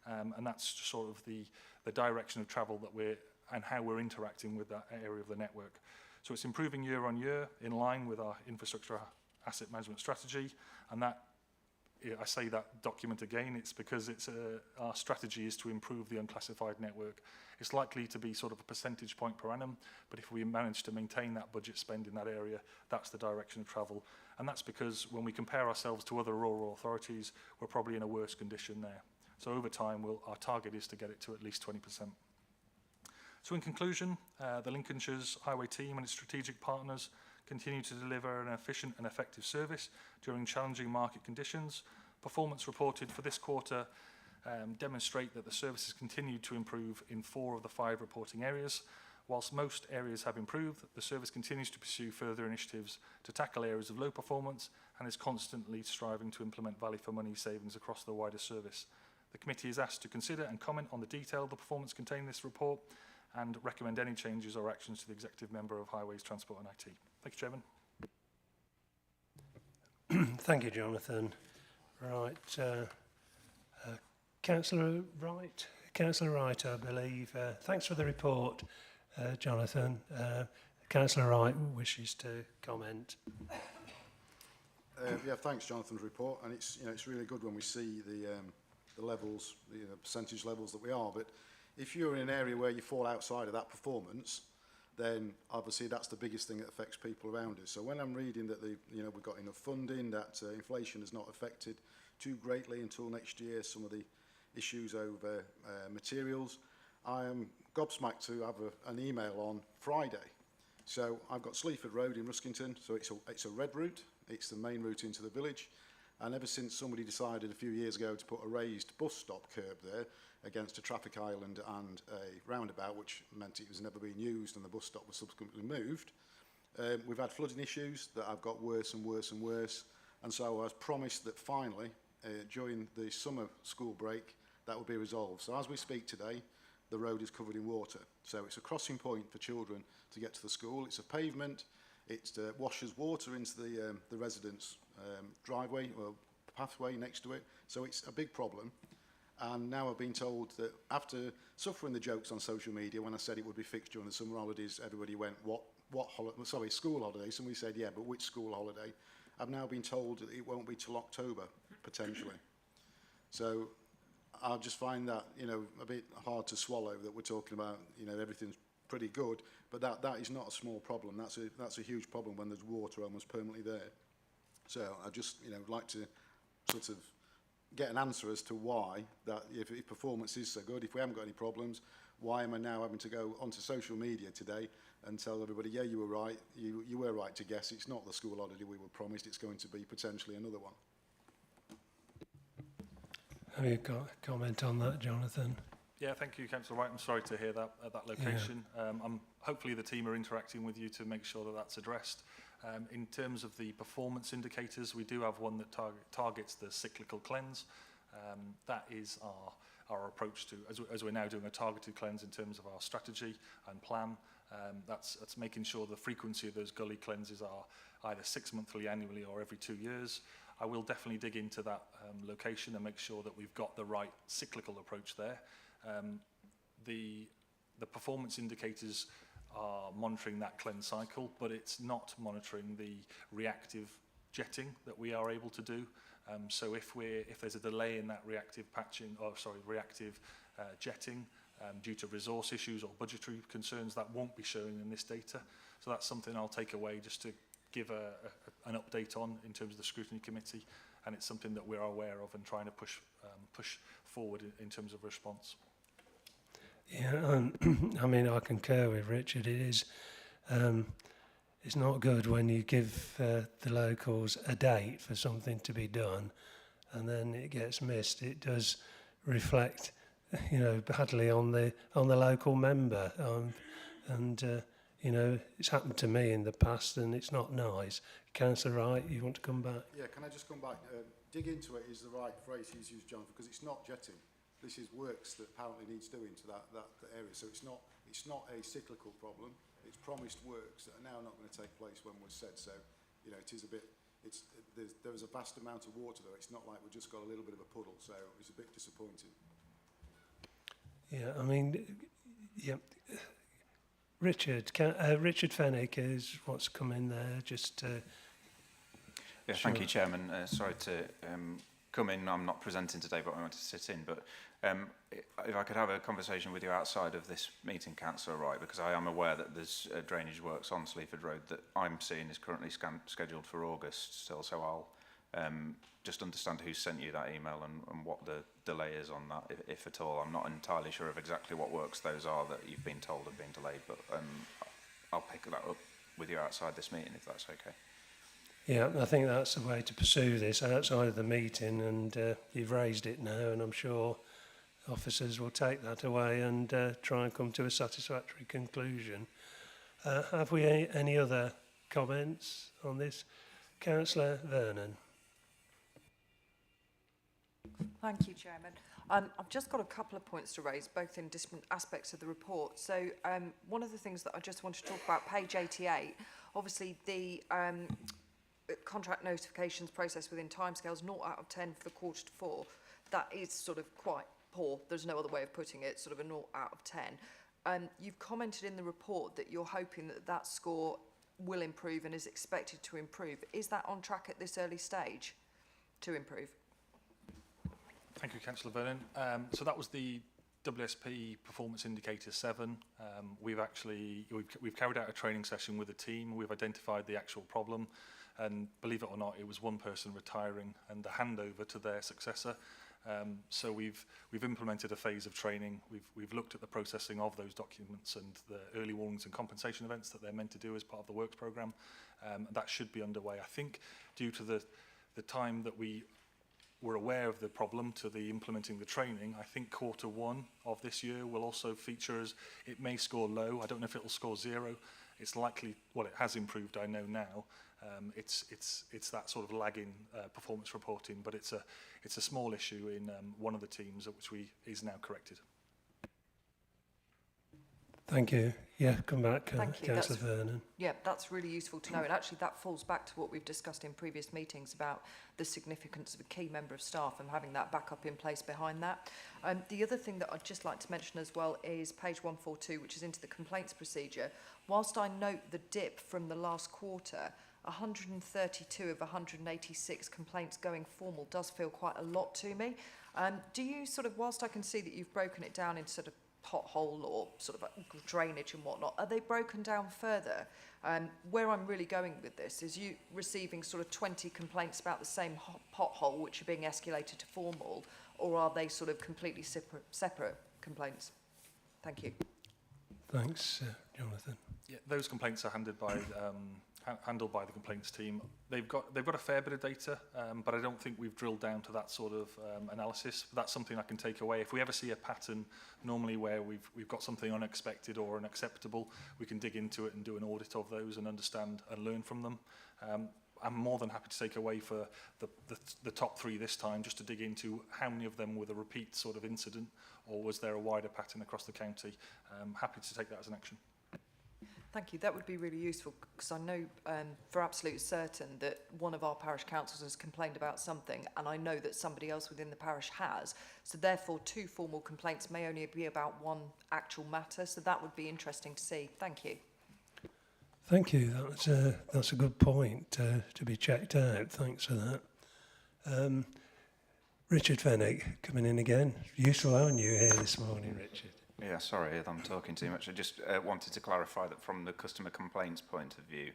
And that's just sort of the direction of travel that and how we're interacting with that area of the network. So it's improving year on year in line with our infrastructure asset management strategy. And that, I say that document again, it's because our strategy is to improve the unclassified network. It's likely to be sort of a percentage point per annum, but if we manage to maintain that budget spend in that area, that's the direction of travel. And that's because when we compare ourselves to other rural authorities, we're probably in a worse condition there. So over time, our target is to get it to at least 20%. So in conclusion, the Lincolnshire's highway team and its strategic partners continue to deliver an efficient and effective service during challenging market conditions. Performance reported for this quarter demonstrate that the services continue to improve in 4 of the 5 reporting areas. Whilst most areas have improved, the service continues to pursue further initiatives to tackle areas of low performance and is constantly striving to implement value for money savings across the wider service. The committee is asked to consider and comment on the detail of the performance contained in this report and recommend any changes or actions to the Executive Member of Highways, Transport and IT. Thank you, Chairman. Thank you, Jonathan. Right, Councillor Wright. Councillor Wright, I believe. Thanks for the report, Jonathan. Councillor Wright wishes to comment. Yeah, thanks, Jonathan's report, and it's really good when we see the levels, the percentage levels that we are. But if you're in an area where you fall outside of that performance, then obviously that's the biggest thing that affects people around us. So when I'm reading that we've got enough funding, that inflation has not affected too greatly until next year, some of the issues over materials, I am gobsmacked to have an email on Friday. So I've got Sleaford Road in Ruskington, so it's a red route, it's the main route into the village. And ever since somebody decided a few years ago to put a raised bus stop curb there against a traffic island and a roundabout, which meant it was never being used and the bus stop was subsequently moved, we've had flooding issues that have got worse and worse and worse. And so I was promised that finally, during the summer school break, that would be resolved. So as we speak today, the road is covered in water. So it's a crossing point for children to get to the school. It's a pavement. It washes water into the residents' driveway or pathway next to it. So it's a big problem. And now I've been told that after suffering the jokes on social media when I said it would be fixed during the summer holidays, everybody went, what school holidays. Somebody said, yeah, but which school holiday? I've now been told that it won't be till October, potentially. So I just find that, you know, a bit hard to swallow, that we're talking about, you know, everything's pretty good, but that is not a small problem. That's a huge problem when there's water almost permanently there. So I just, you know, like to sort of get an answer as to why, that if performance is so good, if we haven't got any problems, why am I now having to go onto social media today and tell everybody, yeah, you were right, you were right to guess, it's not the school holiday we were promised, it's going to be potentially another one. Have you got a comment on that, Jonathan? Yeah, thank you, Councillor White. I'm sorry to hear that at that location. Hopefully the team are interacting with you to make sure that that's addressed. In terms of the performance indicators, we do have one that targets the cyclical cleanse. That is our approach to, as we're now doing a targeted cleanse in terms of our strategy and plan. That's making sure the frequency of those gully cleanses are either 6 monthly, annually, or every 2 years. I will definitely dig into that location and make sure that we've got the right cyclical approach there. The performance indicators are monitoring that cleanse cycle, but it's not monitoring the reactive jetting that we are able to do. So if there's a delay in that reactive jetting due to resource issues or budgetary concerns, that won't be showing in this data. So that's something I'll take away just to give an update on in terms of the Scrutiny Committee, and it's something that we're aware of and trying to push forward in terms of response. Yeah, I mean, I concur with Richard. It is, it's not good when you give the locals a date for something to be done, and then it gets missed. It does reflect, you know, badly on the local member, and you know, it's happened to me in the past, and it's not nice. Councillor Wright, you want to come back? Yeah, can I just come back? Dig into it is the right phrase he's used, John, because it's not jetting. This is works that apparently needs doing to that area. So it's not a cyclical problem. It's promised works that are now not going to take place when was said. So, you know, it is a bit. There is a vast amount of water though. It's not like we've just got a little bit of a puddle. So it's a bit disappointing. Yeah, I mean, yeah. Richard Fennick is what's come in there. Just. Yeah, thank you, Chairman. Sorry to come in. I'm not presenting today, but I want to sit in. But if I could have a conversation with you outside of this meeting, Councillor Wright, because I am aware that there's drainage works on Sleaford Road that I'm seeing is currently scheduled for August still. So I'll just understand who sent you that email and what the delay is on that, if at all. I'm not entirely sure of exactly what works those are that you've been told have been delayed, but I'll pick that up with you outside this meeting if that's okay. Yeah, I think that's the way to pursue this outside of the meeting, and you've raised it now, and I'm sure officers will take that away and try and come to a satisfactory conclusion. Have we any other comments on this? Councillor Vernon. Thank you, Chairman. I've just got a couple of points to raise, both in different aspects of the report. So one of the things that I just want to talk about, page 88, obviously the contract notifications process within timescales 0 out of 10 for Q4, that is sort of quite poor. There's no other way of putting it, sort of a 0 out of 10. You've commented in the report that you're hoping that that score will improve and is expected to improve. Is that on track at this early stage to improve? Thank you, Councillor Vernon. So that was the WSP Performance Indicator 7. We've carried out a training session with the team. We've identified the actual problem, and believe it or not, it was one person retiring and the handover to their successor. So we've implemented a phase of training. We've looked at the processing of those documents and the early warnings and compensation events that they're meant to do as part of the works programme. That should be underway. I think due to the time that we were aware of the problem to the implementing the training, I think Q1 of this year will also feature as it may score low. I don't know if it will score 0. It's likely, well, it has improved, I know now. It's that sort of lagging performance reporting, but it's a small issue in one of the teams which is now corrected. Thank you. Yeah, come back, Thank you. Councillor Vernon. Yeah, that's really useful to know. And actually that falls back to what we've discussed in previous meetings about the significance of a key member of staff and having that backup in place behind that. The other thing that I'd just like to mention as well is page 142, which is into the complaints procedure. Whilst I note the dip from the last quarter, 132 of 186 complaints going formal does feel quite a lot to me. Do you sort of, whilst I can see that you've broken it down into sort of pothole or sort of drainage and whatnot, are they broken down further? Where I'm really going with this is you receiving sort of 20 complaints about the same pothole which are being escalated to formal, or are they sort of completely separate complaints? Thank you. Thanks, Jonathan. Yeah, those complaints are handled by the complaints team. They've got a fair bit of data, but I don't think we've drilled down to that sort of analysis. That's something I can take away. If we ever see a pattern, normally where we've got something unexpected or unacceptable, we can dig into it and do an audit of those and understand and learn from them. I'm more than happy to take away for the top 3 this time, just to dig into how many of them were the repeat sort of incident, or was there a wider pattern across the county. Happy to take that as an action. Thank you. That would be really useful, because I know for absolute certain that one of our parish councils has complained about something, and I know that somebody else within the parish has. So therefore 2 formal complaints may only be about 1 actual matter. So that would be interesting to see. Thank you. Thank you. That's a good point to be checked out. Thanks for that. Richard Fenwick coming in again. Useful having you here this morning, Richard. Yeah, sorry, I'm talking too much. I just wanted to clarify that from the customer complaints point of view,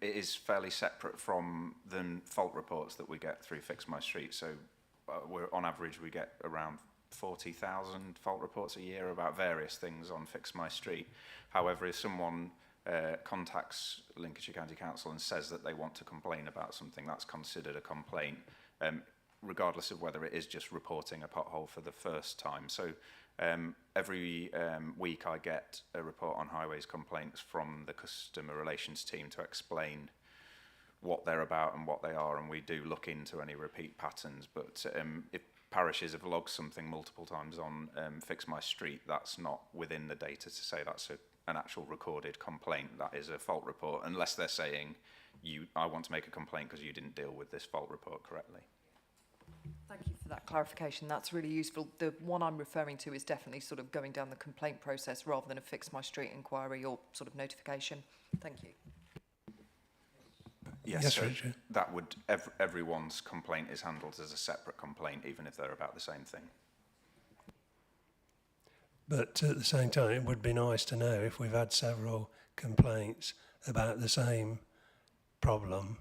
it is fairly separate from the fault reports that we get through Fix My Street. So on average, we get around 40,000 fault reports a year about various things on Fix My Street. However, if someone contacts Lincolnshire County Council and says that they want to complain about something, that's considered a complaint, regardless of whether it is just reporting a pothole for the first time. So every week I get a report on highways complaints from the customer relations team to explain what they're about and what they are, and we do look into any repeat patterns. But if parishes have logged something multiple times on Fix My Street, that's not within the data to say that's an actual recorded complaint. That is a fault report, unless they're saying, I want to make a complaint because you didn't deal with this fault report correctly. Thank you for that clarification. That's really useful. The one I'm referring to is definitely sort of going down the complaint process rather than a Fix My Street inquiry or sort of notification. Thank you. Yes, so Richard. That would, everyone's complaint is handled as a separate complaint, even if they're about the same thing. But at the same time, it would be nice to know if we've had several complaints about the same problem.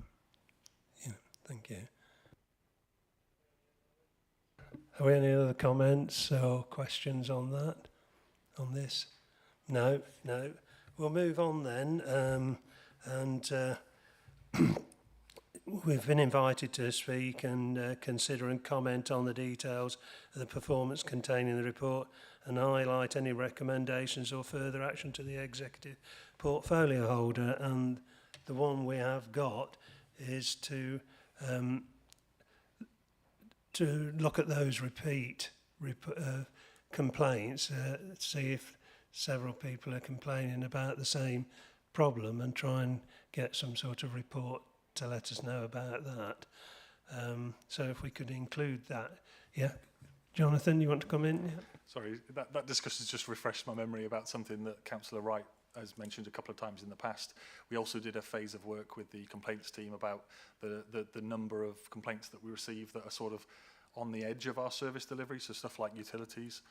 Yeah, thank you. Have we any other comments or questions on that, on this? No. We'll move on then. We've been invited to speak and consider and comment on the details of the performance contained in the report and highlight any recommendations or further action to the executive portfolio holder. And the one we have got is to look at those repeat complaints, see if several people are complaining about the same problem and try and get some sort of report to let us know about that. So if we could include that. Yeah, Jonathan, you want to come in? Yeah. Sorry, that discussion's just refreshed my memory about something that Councillor Wright has mentioned a couple of times in the past. We also did a phase of work with the complaints team about the number of complaints that we receive that are sort of on the edge of our service delivery, so stuff like utilities.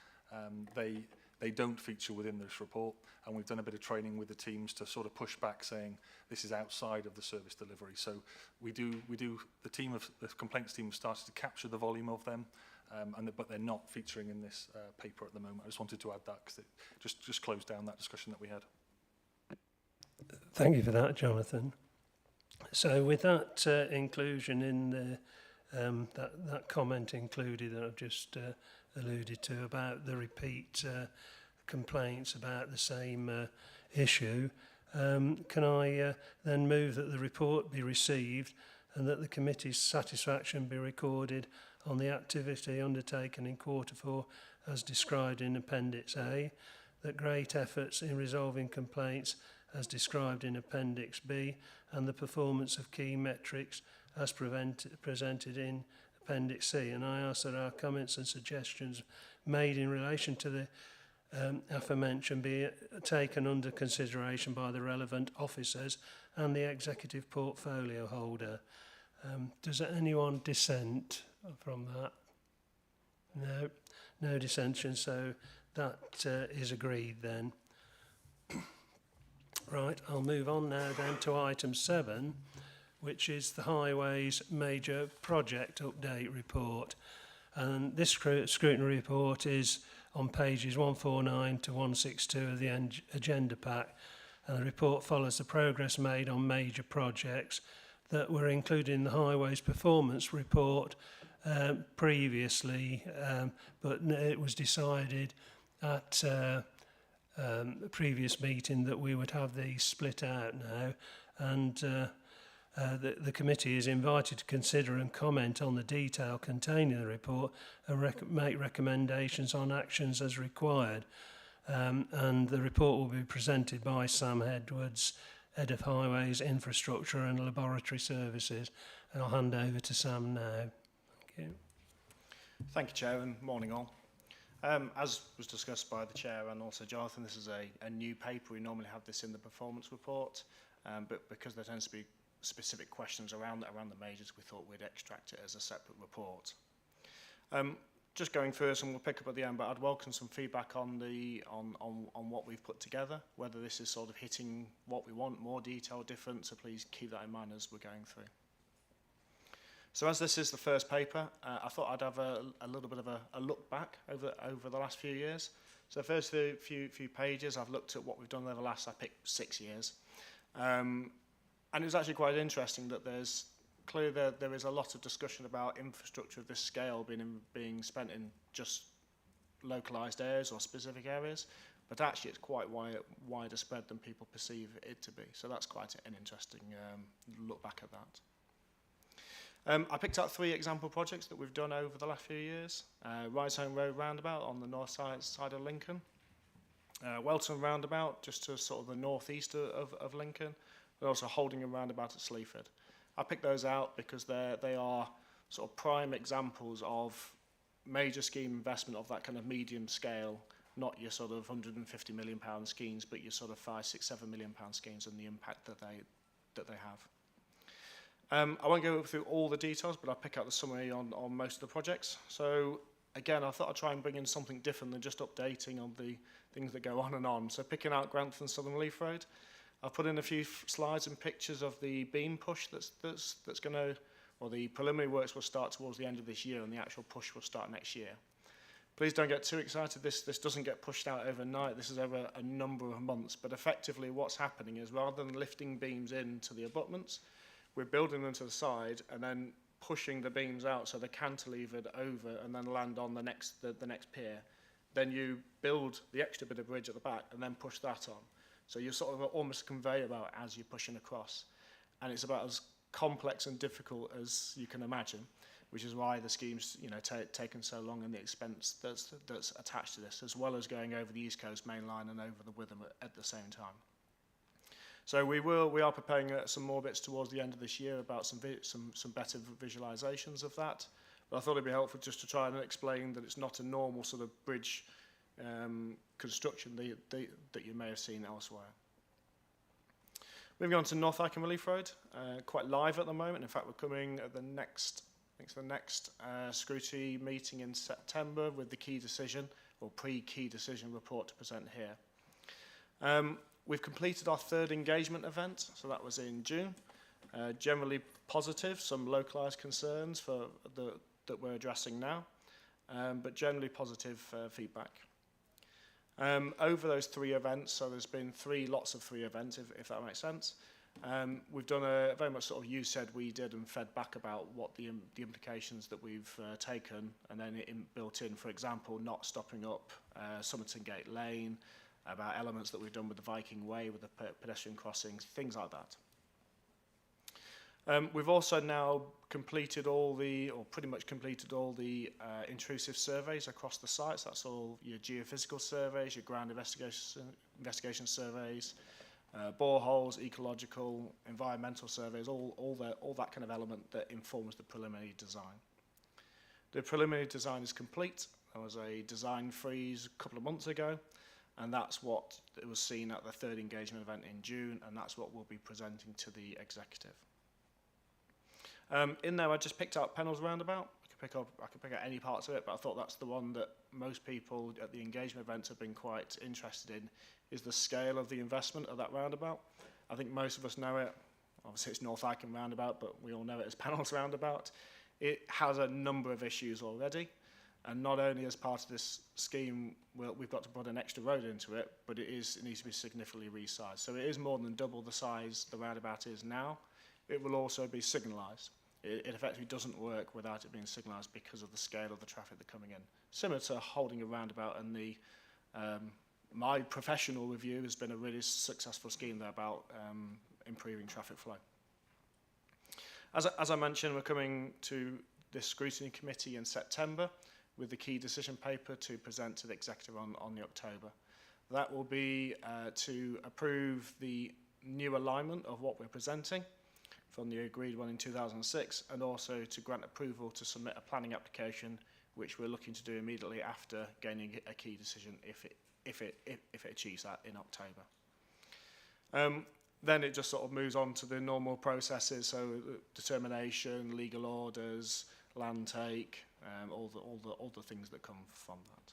They don't feature within this report, and we've done a bit of training with the teams to sort of push back, saying this is outside of the service delivery. So the complaints team have started to capture the volume of them, but they're not featuring in this paper at the moment. I just wanted to add that because it just closed down that discussion that we had. Thank you for that, Jonathan. So with that inclusion in the that comment included that I've just alluded to about the repeat complaints about the same issue, can I then move that the report be received and that the committee's satisfaction be recorded on the activity undertaken in Q4 as described in Appendix A, that great efforts in resolving complaints as described in Appendix B and the performance of key metrics as presented in Appendix C. And I ask that our comments and suggestions made in relation to the aforementioned be taken under consideration by the relevant officers and the executive portfolio holder. Does anyone dissent from that? No, no dissension, so that is agreed then. Right, I'll move on now then to item 7, which is the Highways Major Project Update Report. And this scrutiny report is on pages 149 to 162 of the agenda pack. And the report follows the progress made on major projects that were included in the Highways Performance Report previously, but it was decided at a previous meeting that we would have these split out now, and the committee is invited to consider and comment on the detail contained in the report and make recommendations on actions as required. And the report will be presented by Sam Edwards, Head of Highways, Infrastructure and Laboratory Services. And I'll hand over to Sam now. Thank you. Thank you, Chair, and morning all. As was discussed by the Chair and also Jonathan, this is a new paper. We normally have this in the performance report, but because there tends to be specific questions around the majors, we thought we'd extract it as a separate report. Just going through this, and we'll pick up at the end, but I'd welcome some feedback on what we've put together, whether this is sort of hitting what we want, more detail, different, so please keep that in mind as we're going through. So as this is the first paper, I thought I'd have a little bit of a look back over the last few years. So the first few pages, I've looked at what we've done over the last, I picked 6 years. And it was actually quite interesting that there's clearly there is a lot of discussion about infrastructure of this scale being spent in just localised areas or specific areas, but actually it's quite wider spread than people perceive it to be. So that's quite an interesting look back at that. I picked out 3 example projects that we've done over the last few years. Risehome Road Roundabout on the north side of Lincoln. Welton Roundabout, just to sort of the northeast of Lincoln, but also Holdingham Roundabout at Sleaford. I picked those out because they are sort of prime examples of major scheme investment of that kind of medium scale, not your sort of £150 million schemes, but your sort of £5, £6, £7 million schemes and the impact that they have. I won't go through all the details, but I'll pick out the summary on most of the projects. So again, I thought I'd try and bring in something different than just updating on the things that go on and on. So picking out Grantham Southern Leaf Road, I've put in a few slides and pictures of the beam push that's going to, or the preliminary works will start towards the end of this year and the actual push will start next year. Please don't get too excited. This doesn't get pushed out overnight. This is over a number of months. But effectively what's happening is rather than lifting beams into the abutments, we're building them to the side and then pushing the beams out so they're cantilevered over and then land on the next pier. Then you build the extra bit of bridge at the back and then push that on. So you're sort of almost conveyor belt as you're pushing across. And it's about as complex and difficult as you can imagine, which is why the scheme's taken so long and the expense that's attached to this, as well as going over the East Coast Main Line and over the Witham at the same time. So we are preparing some more bits towards the end of this year about some better visualisations of that. But I thought it'd be helpful just to try and explain that it's not a normal sort of bridge construction that you may have seen elsewhere. Moving on to North Icombe Relief Road, quite live at the moment. In fact, we're coming at the next Scrutiny meeting in September with the key decision or pre-key decision report to present here. We've completed our 3rd engagement event, so that was in June. Generally positive, some localised concerns that we're addressing now, but generally positive feedback. Over those 3 events, so there's been 3 lots of 3 events, if that makes sense. We've done a very much sort of you said, we did, and fed back about what the implications that we've taken, and then built in, for example, not stopping up Somerton Gate Lane, about elements that we've done with the Viking Way, with the pedestrian crossings, things like that. We've also now completed all the, or pretty much completed all the intrusive surveys across the sites. That's all your geophysical surveys, your ground investigation surveys, boreholes, ecological, environmental surveys, all that kind of element that informs the preliminary design. The preliminary design is complete. There was a design freeze a couple of months ago, and that's what was seen at the third engagement event in June, and that's what we'll be presenting to the executive. In there, I just picked out Pennell's roundabout. I could pick out any parts of it, but I thought that's the one that most people at the engagement events have been quite interested in, is the scale of the investment of that roundabout. I think most of us know it. Obviously, it's North Icombe roundabout, but we all know it as Pennell's roundabout. It has a number of issues already, and not only as part of this scheme, we've got to put an extra road into it, but it needs to be significantly resized. So it is more than double the size the roundabout is now. It will also be signalised. It effectively doesn't work without it being signalised because of the scale of the traffic that's coming in. Similar to holding a roundabout, and my professional review has been a really successful scheme there about improving traffic flow. As I mentioned, we're coming to this scrutiny committee in September with the key decision paper to present to the executive on the October. That will be to approve the new alignment of what we're presenting from the agreed one in 2006, and also to grant approval to submit a planning application, which we're looking to do immediately after gaining a key decision if it achieves that in October. Then it just sort of moves on to the normal processes, so determination, legal orders, land take, all the things that come from that.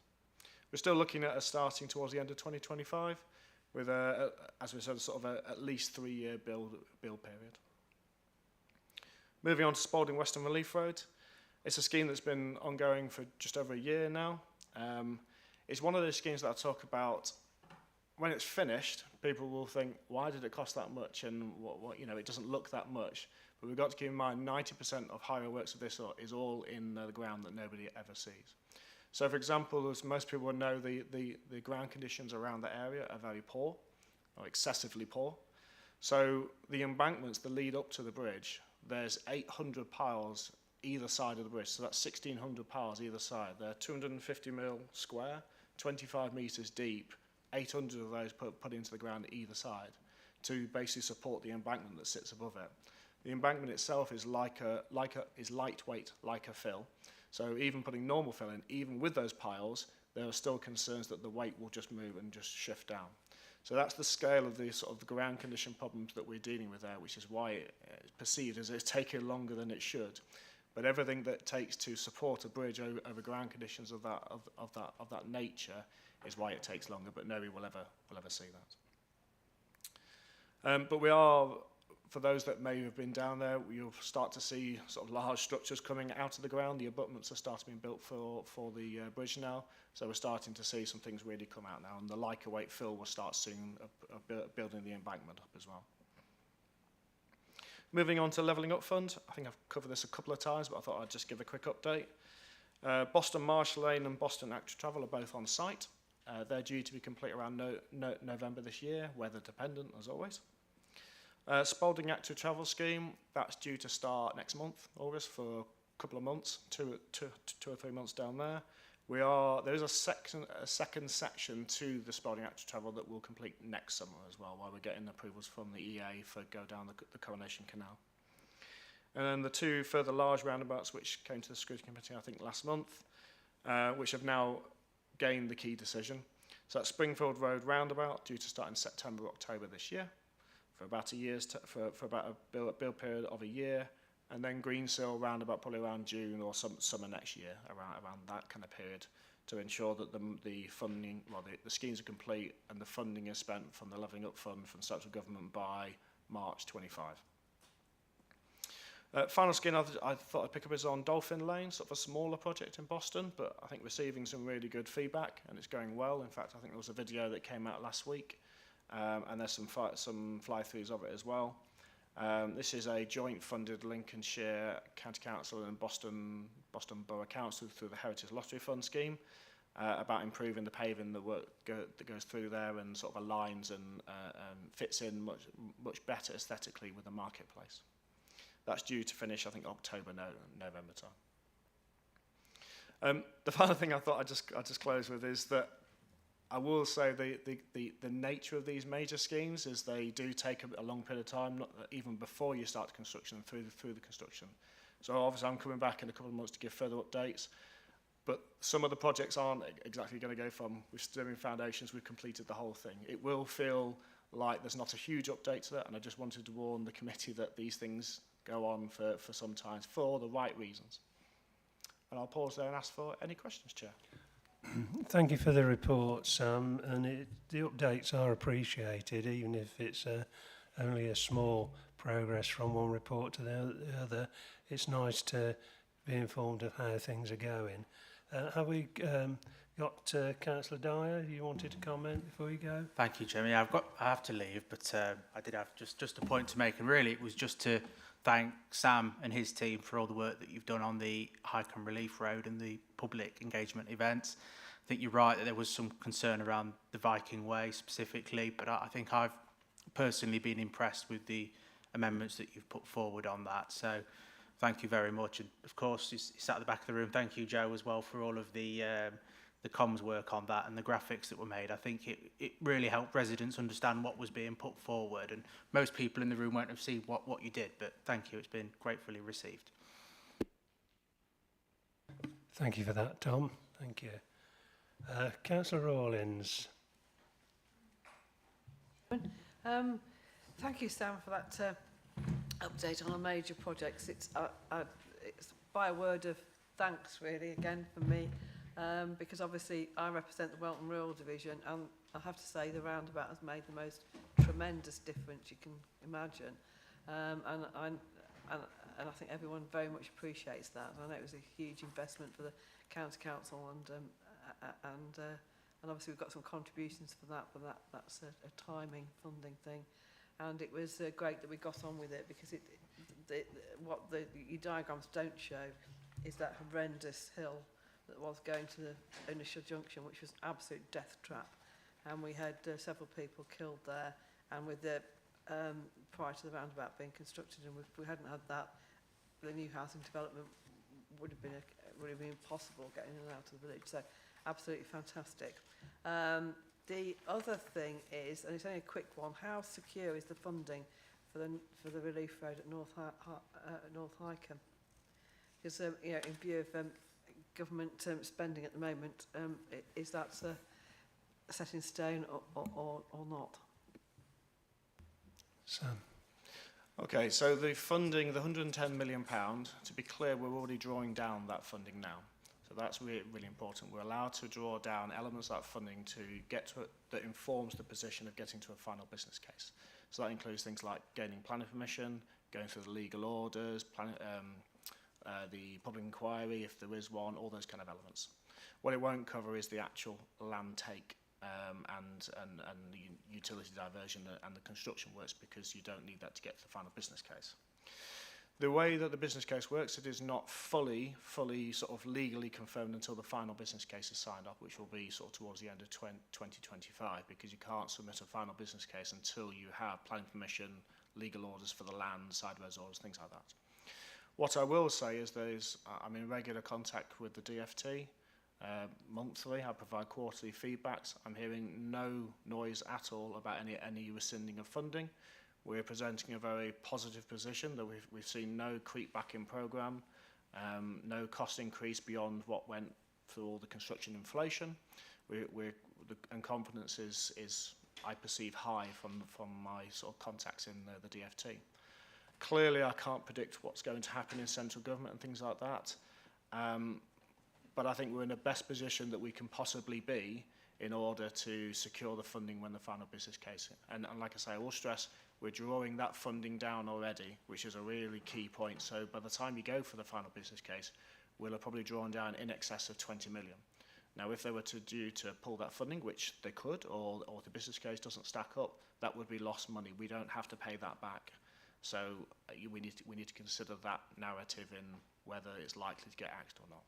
We're still looking at starting towards the end of 2025 with, as we said, sort of at least 3-year build period. Moving on to Spalding Western Relief Road. It's a scheme that's been ongoing for just over a year now. It's one of those schemes that I talk about. When it's finished, people will think, why did it cost that much? And it doesn't look that much. But we've got to keep in mind 90% of highway works of this sort is all in the ground that nobody ever sees. So, for example, as most people would know, the ground conditions around the area are very poor, or excessively poor. So the embankments that lead up to the bridge, there's 800 piles either side of the bridge. So that's 1,600 piles either side. They're 250 mil square, 25 metres deep, 800 of those put into the ground either side to basically support the embankment that sits above it. The embankment itself is lightweight, like a fill. So even putting normal fill in, even with those piles, there are still concerns that the weight will just move and just shift down. So that's the scale of the sort of the ground condition problems that we're dealing with there, which is why it's perceived as it's taking longer than it should. But everything that it takes to support a bridge over ground conditions of that nature is why it takes longer. But nobody will ever see that. But we are, for those that may have been down there, you'll start to see sort of large structures coming out of the ground. The abutments are starting to be built for the bridge now. So we're starting to see some things really come out now. And the Leica weight fill will start soon building the embankment up as well. Moving on to Levelling Up Fund. I think I've covered this a couple of times, but I thought I'd just give a quick update. Boston Marsh Lane and Boston Active Travel are both on site. They're due to be complete around November this year, weather dependent as always. Spalding Active Travel Scheme, that's due to start next month, August, for a couple of months, two or 3 months down there. There is a second section to the Spalding Active Travel that will complete next summer as well, while we're getting approvals from the EA for go down the Coronation Canal. And then the two further large roundabouts which came to the Scrutiny Committee, I think, last month, which have now gained the key decision. So that's Springfield Road roundabout, due to start in September, October this year, for about for about a build period of a year. And then Greensill roundabout probably around June or summer next year, around that kind of period, to ensure that the funding, the schemes are complete and the funding is spent from the Levelling Up Fund from central government by March 25. Final scheme I thought I'd pick up is on Dolphin Lane, sort of a smaller project in Boston, but I think receiving some really good feedback and it's going well. In fact, I think there was a video that came out last week, and there's some fly-throughs of it as well. This is a joint funded Lincolnshire County Council and Boston Borough Council through the Heritage Lottery Fund scheme, about improving the paving that goes through there and sort of aligns and fits in much better aesthetically with the marketplace. That's due to finish, I think, October, November time. The final thing I thought I'd just close with is that I will say the nature of these major schemes is they do take a long period of time, not even before you start the construction, through the construction. So obviously I'm coming back in a couple of months to give further updates, but some of the projects aren't exactly going to go from, we're doing foundations, we've completed the whole thing. It will feel like there's not a huge update to that, and I just wanted to warn the committee that these things go on for some time for the right reasons. And I'll pause there and ask for any questions, Chair. Thank you for the report, Sam, and the updates are appreciated, even if it's only a small progress from one report to the other. It's nice to be informed of how things are going. Have we got Councillor Dyer? You wanted to comment before you go? Thank you, Chairman. Yeah, I have to leave, but I did have just a point to make, and really it was just to thank Sam and his team for all the work that you've done on the Hike and Relief Road and the public engagement events. I think you're right that there was some concern around the Viking Way specifically, but I think I've personally been impressed with the amendments that you've put forward on that. So thank you very much. And of course, you sat at the back of the room. Thank you, Joe, as well, for all of the comms work on that and the graphics that were made. I think it really helped residents understand what was being put forward, and most people in the room won't have seen what you did, but thank you, it's been gratefully received. Thank you for that, Tom. Thank you. Councillor Rawlins. Thank you, Sam, for that update on our major projects. It's by a word of thanks, really, again, from me. Because obviously I represent the Welton Rural Division, and I have to say the roundabout has made the most tremendous difference you can imagine, and I think everyone very much appreciates that. I know it was a huge investment for the county council, and obviously we've got some contributions for that, but that's a timing funding thing, and it was great that we got on with it, because what your diagrams don't show is that horrendous hill that was going to the initial junction, which was absolute death trap, and we had several people killed there. And with the prior to the roundabout being constructed, and if we hadn't had that, the new housing development would have been impossible getting in and out of the village. So absolutely fantastic. The other thing is, and it's only a quick one, how secure is the funding for the relief road at North Hykeham? Because you know, in view of government spending at the moment, is that set in stone or not? Sam. Okay, so the funding, the £110 million, to be clear, we're already drawing down that funding now. So that's really, really important. We're allowed to draw down elements of that funding to get to it that informs the position of getting to a final business case. So that includes things like gaining planning permission, going through the legal orders, the public inquiry, if there is one, all those kind of elements. What it won't cover is the actual land take and the utility diversion and the construction works, because you don't need that to get to the final business case. The way that the business case works, it is not fully sort of legally confirmed until the final business case is signed off, which will be sort of towards the end of 2025, because you can't submit a final business case until you have planning permission, legal orders for the land, sideways orders, things like that. What I will say is I'm in regular contact with the DFT monthly. I provide quarterly feedbacks. I'm hearing no noise at all about any rescinding of funding. We're presenting a very positive position that we've seen no creep back in programme, no cost increase beyond what went through all the construction inflation. And confidence is I perceive high from my sort of contacts in the DFT. Clearly, I can't predict what's going to happen in central government and things like that. But I think we're in the best position that we can possibly be in order to secure the funding when the final business case. And like I say, I will stress, we're drawing that funding down already, which is a really key point. So by the time you go for the final business case, we'll have probably drawn down in excess of 20 million. Now, if they were to pull that funding, which they could, or the business case doesn't stack up, that would be lost money. We don't have to pay that back. So we need to consider that narrative in whether it's likely to get axed or not.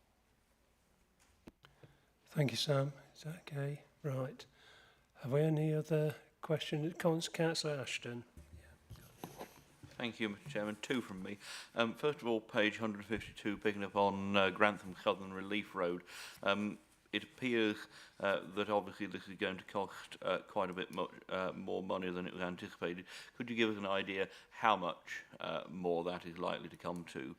Thank you, Sam. Is that okay? Right. Have we any other questions? Councillor Ashton. Thank you, Mr Chairman. Two from me. First of all, page 152, picking up on Grantham Southern Relief Road. It appears that obviously this is going to cost quite a bit more money than it was anticipated. Could you give us an idea how much more that is likely to come to,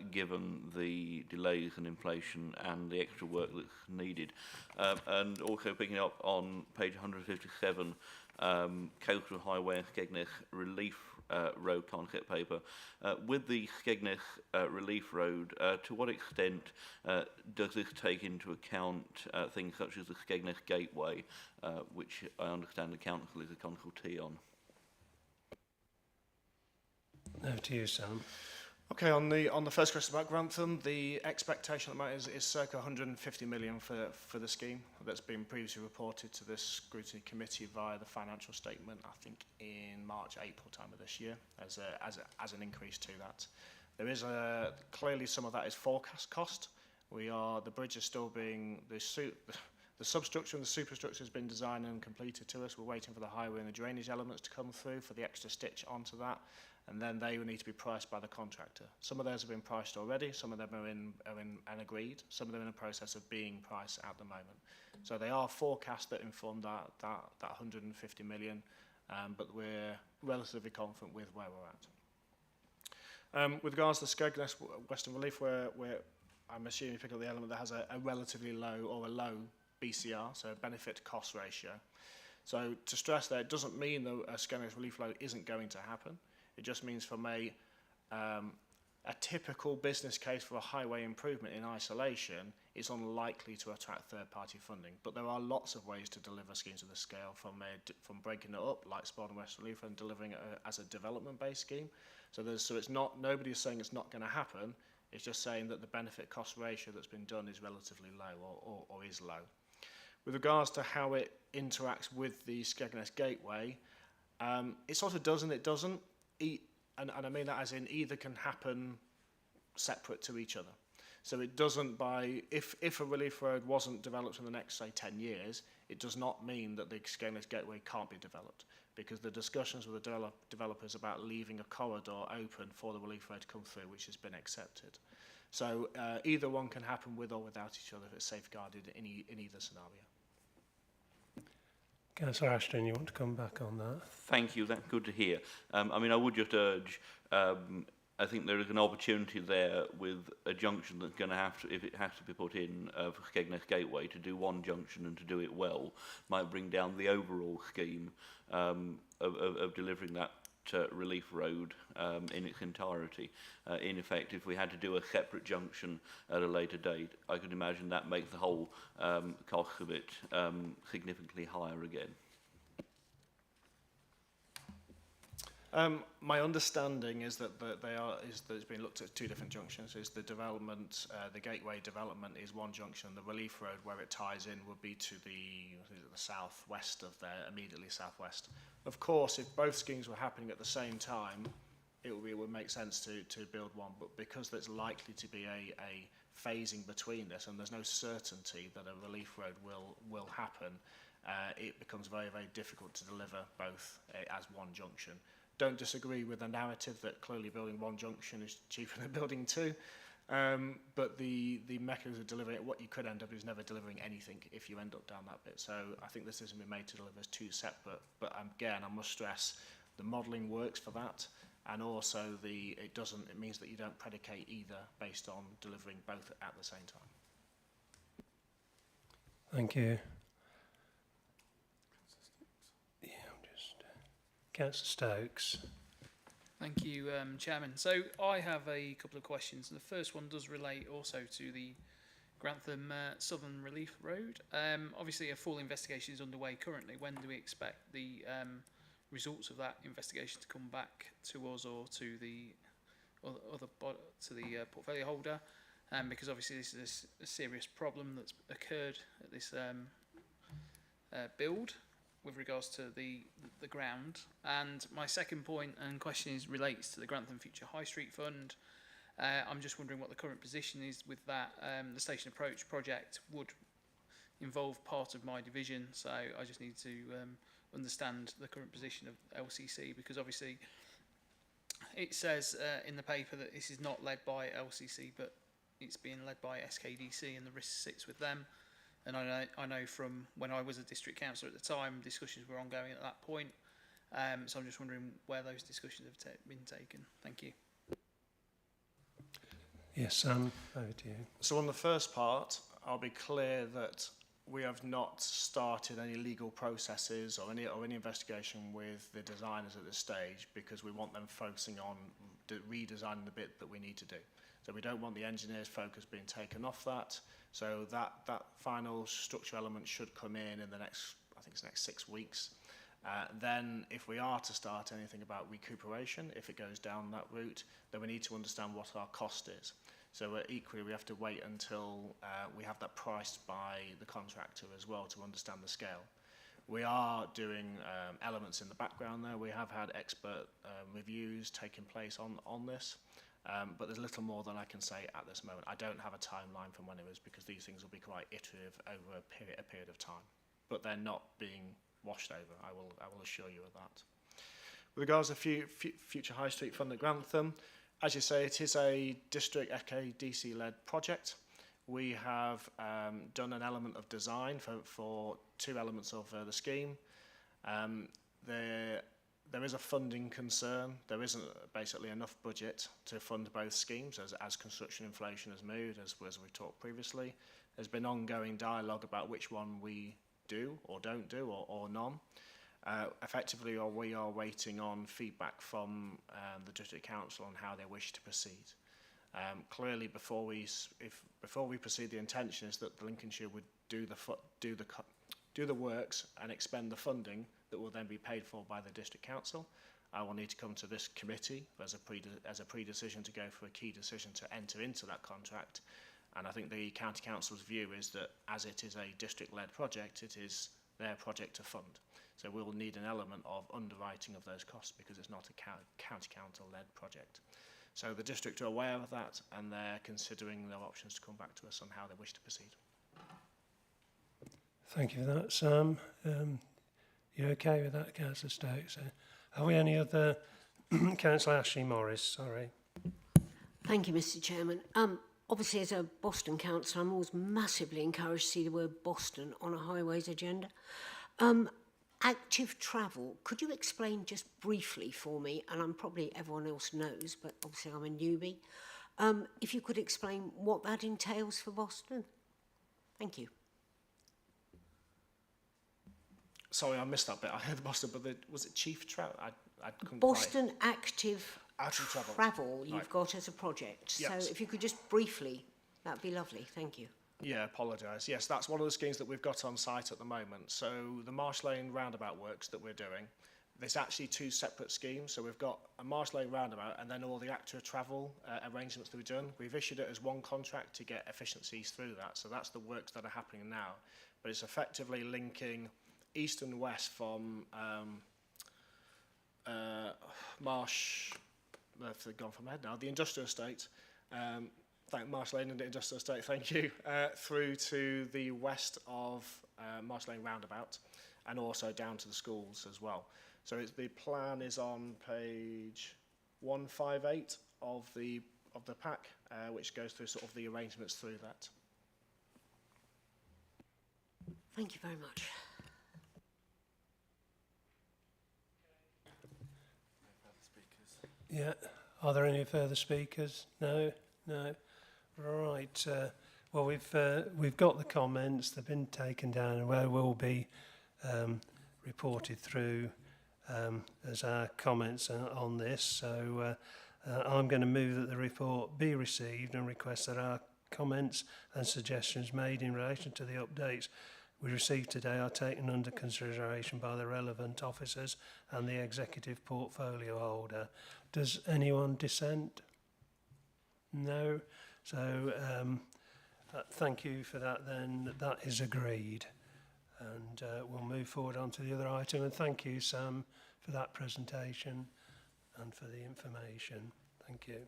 given the delays and inflation and the extra work that's needed? And also picking up on page 157, Coastal Highway and Skegness Relief Road concept paper. With the Skegness Relief Road, to what extent does this take into account things such as the Skegness Gateway, which I understand the council is a consultee on? Over to you, Sam. Okay, on the first question about Grantham, the expectation at the moment is circa 150 million for the scheme. That's been previously reported to this scrutiny committee via the financial statement, I think in March, April time of this year, as an increase to that. There is clearly some of that is forecast cost. The bridge is still being, the substructure and the superstructure has been designed and completed to us. We're waiting for the highway and the drainage elements to come through for the extra stitch onto that. And then they will need to be priced by the contractor. Some of those have been priced already, some of them are in and agreed, some of them in the process of being priced at the moment. So they are forecasts that inform that 150 million, but we're relatively confident with where we're at. With regards to the Skegness Western Relief, where I'm assuming you pick up the element that has a relatively low or a low BCR, so benefit to cost ratio. So to stress that, it doesn't mean that a Skegness Relief Road isn't going to happen. It just means from a typical business case for a highway improvement in isolation, it's unlikely to attract third-party funding. But there are lots of ways to deliver schemes of this scale, from breaking it up, like Spalding West Relief, and delivering it as a development-based scheme. So it's not, nobody is saying it's not going to happen. It's just saying that the benefit-cost ratio that's been done is relatively low or is low. With regards to how it interacts with the Skegness Gateway, it sort of does and it doesn't. And I mean that as in either can happen separate to each other. So it doesn't if a relief road wasn't developed in the next, say, 10 years, it does not mean that the Skegness Gateway can't be developed, because the discussions with the developers about leaving a corridor open for the relief road to come through, which has been accepted. So either one can happen with or without each other if it's safeguarded in either scenario. Councillor Ashton, you want to come back on that? Thank you, that's good to hear. I mean, I would just urge, I think there is an opportunity there with a junction that's going to have to, if it has to be put in for Skegness Gateway, to do one junction and to do it well, might bring down the overall scheme of delivering that relief road in its entirety. In effect, if we had to do a separate junction at a later date, I could imagine that makes the whole cost of it significantly higher again. My understanding is that it's been looked at two different junctions. Is the development, the gateway development is one junction. The relief road, where it ties in, would be to the southwest of there, immediately southwest. Of course, if both schemes were happening at the same time, it would make sense to build one. But because there's likely to be a phasing between this, and there's no certainty that a relief road will happen, it becomes very, very difficult to deliver both as one junction. Don't disagree with the narrative that clearly building one junction is cheaper than building two, but the mechanism of delivering it, what you could end up is never delivering anything if you end up down that bit. So I think this has been made to deliver as two separate, but again, I must stress the modelling works for that, and also it means that you don't predicate either based on delivering both at the same time. Thank you. Councillor Stokes. Thank you, Chairman. So I have a couple of questions, and the first one does relate also to the Grantham Southern Relief Road. Obviously, a full investigation is underway currently. When do we expect the results of that investigation to come back to us or to the portfolio holder? Because obviously this is a serious problem that's occurred at this build with regards to the ground. And my second point and question relates to the Grantham Future High Street Fund. I'm just wondering what the current position is with that. The Station Approach project would involve part of my division, so I just need to understand the current position of LCC, because obviously it says in the paper that this is not led by LCC, but it's being led by SKDC, and the risk sits with them. And I know from when I was a district councillor at the time, discussions were ongoing at that point. So I'm just wondering where those discussions have been taken. Thank you. Yes, Sam, over to you. So on the first part, I'll be clear that we have not started any legal processes or any investigation with the designers at this stage, because we want them focusing on redesigning the bit that we need to do. So we don't want the engineer's focus being taken off that. So that final structure element should come in the next, I think it's the next 6 weeks. Then if we are to start anything about recuperation, if it goes down that route, then we need to understand what our cost is. So equally, we have to wait until we have that priced by the contractor as well to understand the scale. We are doing elements in the background there. We have had expert reviews taking place on this, but there's little more than I can say at this moment. I don't have a timeline from when it was, because these things will be quite iterative over a period of time. But they're not being washed over, I will assure you of that. With regards to future High Street Fund at Grantham, as you say, it is a district SKDC-led project. We have done an element of design for 2 elements of the scheme. There is a funding concern. There isn't basically enough budget to fund both schemes as construction inflation has moved, as we talked previously. There's been ongoing dialogue about which one we do or don't do, or none. Effectively, we are waiting on feedback from the District Council on how they wish to proceed. Clearly, before we proceed, the intention is that the Lincolnshire would do the works and expend the funding that will then be paid for by the District Council. I will need to come to this committee as a pre-decision to go for a key decision to enter into that contract. And I think the County Council's view is that as it is a district-led project, it is their project to fund. So we'll need an element of underwriting of those costs, because it's not a County Council-led project. So the district are aware of that, and they're considering their options to come back to us on how they wish to proceed. Thank you for that, Sam. You okay with that, Councillor Stokes? Have we any other? Councillor Ashley Morris, sorry. Thank you, Mr. Chairman. Obviously, as a Boston councillor, I'm always massively encouraged to see the word Boston on a highways agenda. Active travel, could you explain just briefly for me, and probably everyone else knows, but obviously I'm a newbie, if you could explain what that entails for Boston? Thank you. Sorry, I missed that bit. I heard Boston, but was it chief travel? I couldn't Boston Active Travel you've got as a project. Yep. So if you could just briefly, that'd be lovely. Thank you. Yeah, apologise. Yes, that's one of the schemes that we've got on site at the moment. So the Marsh Lane roundabout works that we're doing, there's actually 2 separate schemes. So we've got a Marsh Lane roundabout and then all the active travel arrangements that we've done. We've issued it as one contract to get efficiencies through that. So that's the works that are happening now. But it's effectively linking east and west from Marsh, I've gone from my head now, the industrial estate, thank Marsh Lane and the industrial estate, thank you, through to the west of Marsh Lane roundabout, and also down to the schools as well. So the plan is on page 158 of the pack, which goes through sort of the arrangements through that. Thank you very much. Yeah. Are there any further speakers? No. No. Right. Well, we've got the comments. They've been taken down, and they will be reported through as our comments on this. So I'm going to move that the report be received and request that our comments and suggestions made in relation to the updates we received today are taken under consideration by the relevant officers and the executive portfolio holder. Does anyone dissent? No. So thank you for that then. That is agreed. And we'll move forward on to the other item. And thank you, Sam, for that presentation and for the information. Thank you.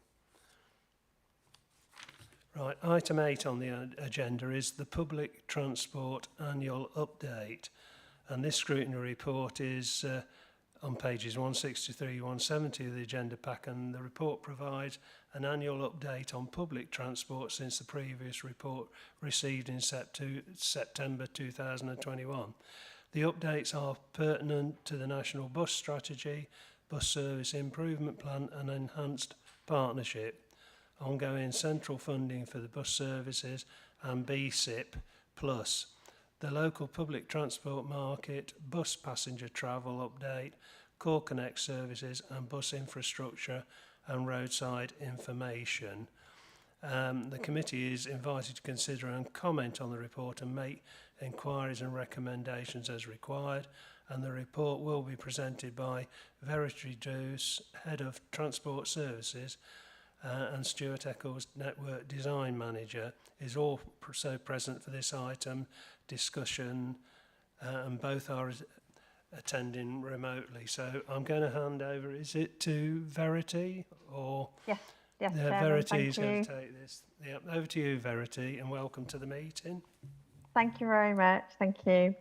Right, item 8 on the agenda is the Public Transport Annual Update. And this scrutiny report is on pages 163 170 of the agenda pack, and the report provides an annual update on public transport since the previous report received in September 2021. The updates are pertinent to the National Bus Strategy, Bus Service Improvement Plan and Enhanced Partnership, ongoing central funding for the bus services and BSIP Plus, the local public transport market, bus passenger travel update, Core Connect services and bus infrastructure and roadside information. The committee is invited to consider and comment on the report and make inquiries and recommendations as required, and the report will be presented by Verity Drews, Head of Transport Services, and Stuart Eccles, Network Design Manager, is also present for this item discussion, and both are attending remotely. So I'm going to hand over, is it to Verity or? Yes, Verity is going to take this. Yeah, over to you, Verity, and welcome to the meeting. Thank you very much. Thank you.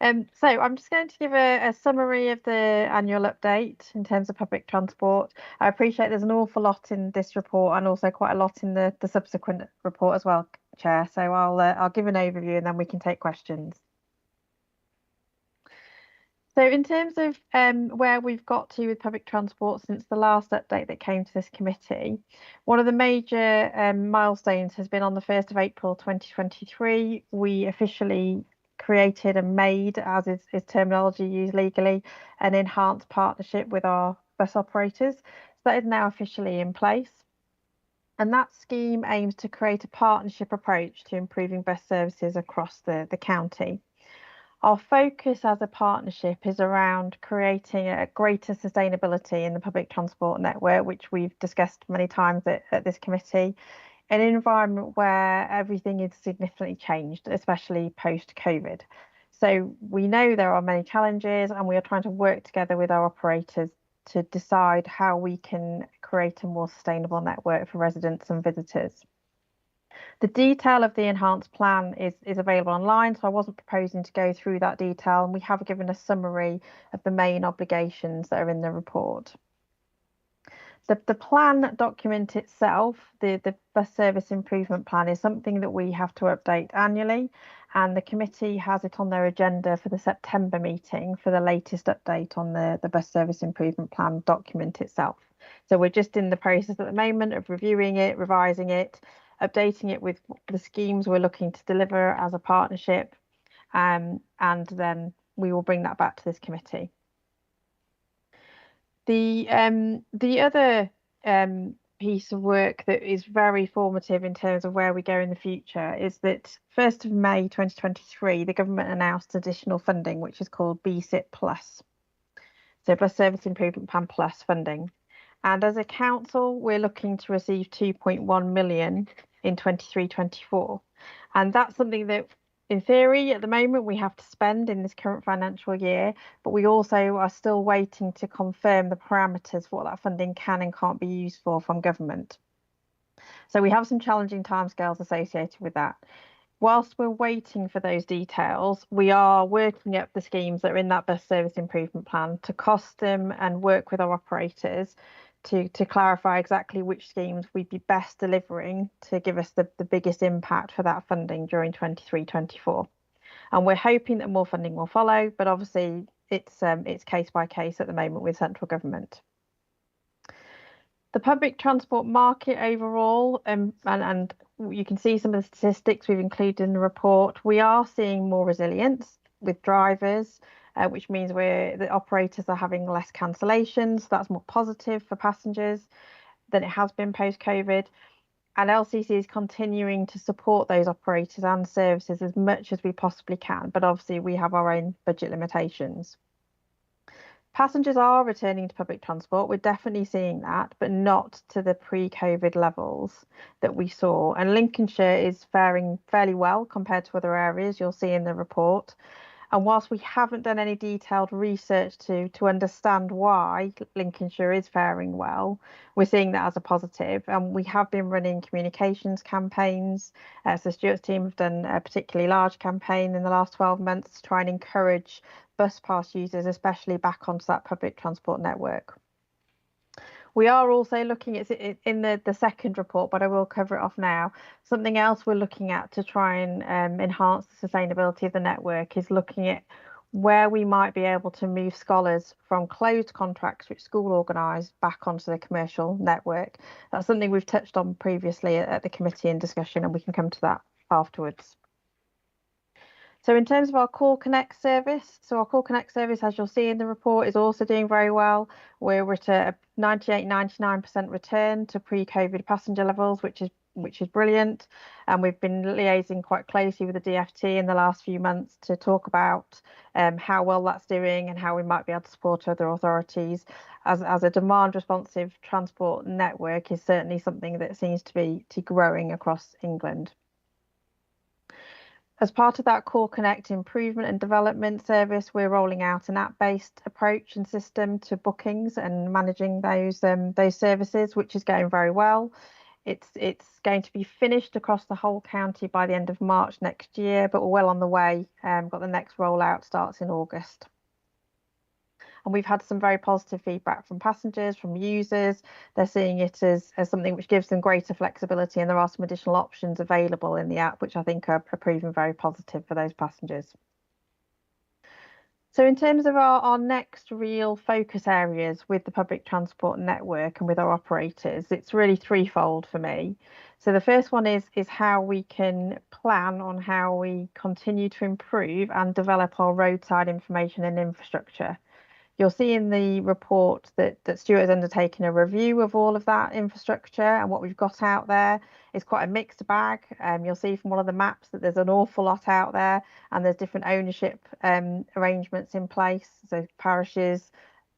So I'm just going to give a summary of the annual update in terms of public transport. I appreciate there's an awful lot in this report and also quite a lot in the subsequent report as well, Chair. So I'll give an overview and then we can take questions. So in terms of where we've got to with public transport since the last update that came to this committee, one of the major milestones has been on the 1st of April 2023. We officially created and made, as is terminology used legally, an enhanced partnership with our bus operators. So that is now officially in place. And that scheme aims to create a partnership approach to improving bus services across the county. Our focus as a partnership is around creating a greater sustainability in the public transport network, which we've discussed many times at this committee, an environment where everything is significantly changed, especially post-COVID. So we know there are many challenges and we are trying to work together with our operators to decide how we can create a more sustainable network for residents and visitors. The detail of the enhanced plan is available online, so I wasn't proposing to go through that detail, and we have given a summary of the main obligations that are in the report. The plan document itself, the bus service improvement plan, is something that we have to update annually, and the committee has it on their agenda for the September meeting for the latest update on the bus service improvement plan document itself. So we're just in the process at the moment of reviewing it, revising it, updating it with the schemes we're looking to deliver as a partnership, and then we will bring that back to this committee. The other piece of work that is very formative in terms of where we go in the future is that 1st of May 2023, the government announced additional funding, which is called BSIP Plus, so Bus Service Improvement Plan Plus funding. And as a council, we're looking to receive 2.1 million in 23-24. And that's something that, in theory, at the moment, we have to spend in this current financial year, but we also are still waiting to confirm the parameters for what that funding can and can't be used for from government. So we have some challenging timescales associated with that. Whilst we're waiting for those details, we are working up the schemes that are in that bus service improvement plan to cost them and work with our operators to clarify exactly which schemes we'd be best delivering to give us the biggest impact for that funding during 23-24. And we're hoping that more funding will follow, but obviously it's case by case at the moment with central government. The public transport market overall, and you can see some of the statistics we've included in the report, we are seeing more resilience with drivers, which means the operators are having less cancellations. That's more positive for passengers than it has been post-COVID. And LCC is continuing to support those operators and services as much as we possibly can, but obviously we have our own budget limitations. Passengers are returning to public transport. We're definitely seeing that, but not to the pre-COVID levels that we saw. And Lincolnshire is faring fairly well compared to other areas you'll see in the report. And whilst we haven't done any detailed research to understand why Lincolnshire is faring well, we're seeing that as a positive. And we have been running communications campaigns. So Stuart's team have done a particularly large campaign in the last 12 months to try and encourage bus pass users, especially back onto that public transport network. We are also looking at it in the second report, but I will cover it off now. Something else we're looking at to try and enhance the sustainability of the network is looking at where we might be able to move scholars from closed contracts which school organise back onto the commercial network. That's something we've touched on previously at the committee in discussion, and we can come to that afterwards. So in terms of our Core Connect service, our Core Connect service, as you'll see in the report, is also doing very well. We're at a 98-99% return to pre-COVID passenger levels, which is brilliant. And we've been liaising quite closely with the DFT in the last few months to talk about how well that's doing and how we might be able to support other authorities. As a demand responsive transport network is certainly something that seems to be growing across England. As part of that Core Connect improvement and development service, we're rolling out an app-based approach and system to bookings and managing those services, which is going very well. It's going to be finished across the whole county by the end of March next year, but we're well on the way. Got the next rollout starts in August. And we've had some very positive feedback from passengers, from users. They're seeing it as something which gives them greater flexibility, and there are some additional options available in the app, which I think are proving very positive for those passengers. So in terms of our next real focus areas with the public transport network and with our operators, it's really threefold for me. So the first one is how we can plan on how we continue to improve and develop our roadside information and infrastructure. You'll see in the report that Stuart has undertaken a review of all of that infrastructure, and what we've got out there is quite a mixed bag. You'll see from one of the maps that there's an awful lot out there, and there's different ownership arrangements in place, so parishes,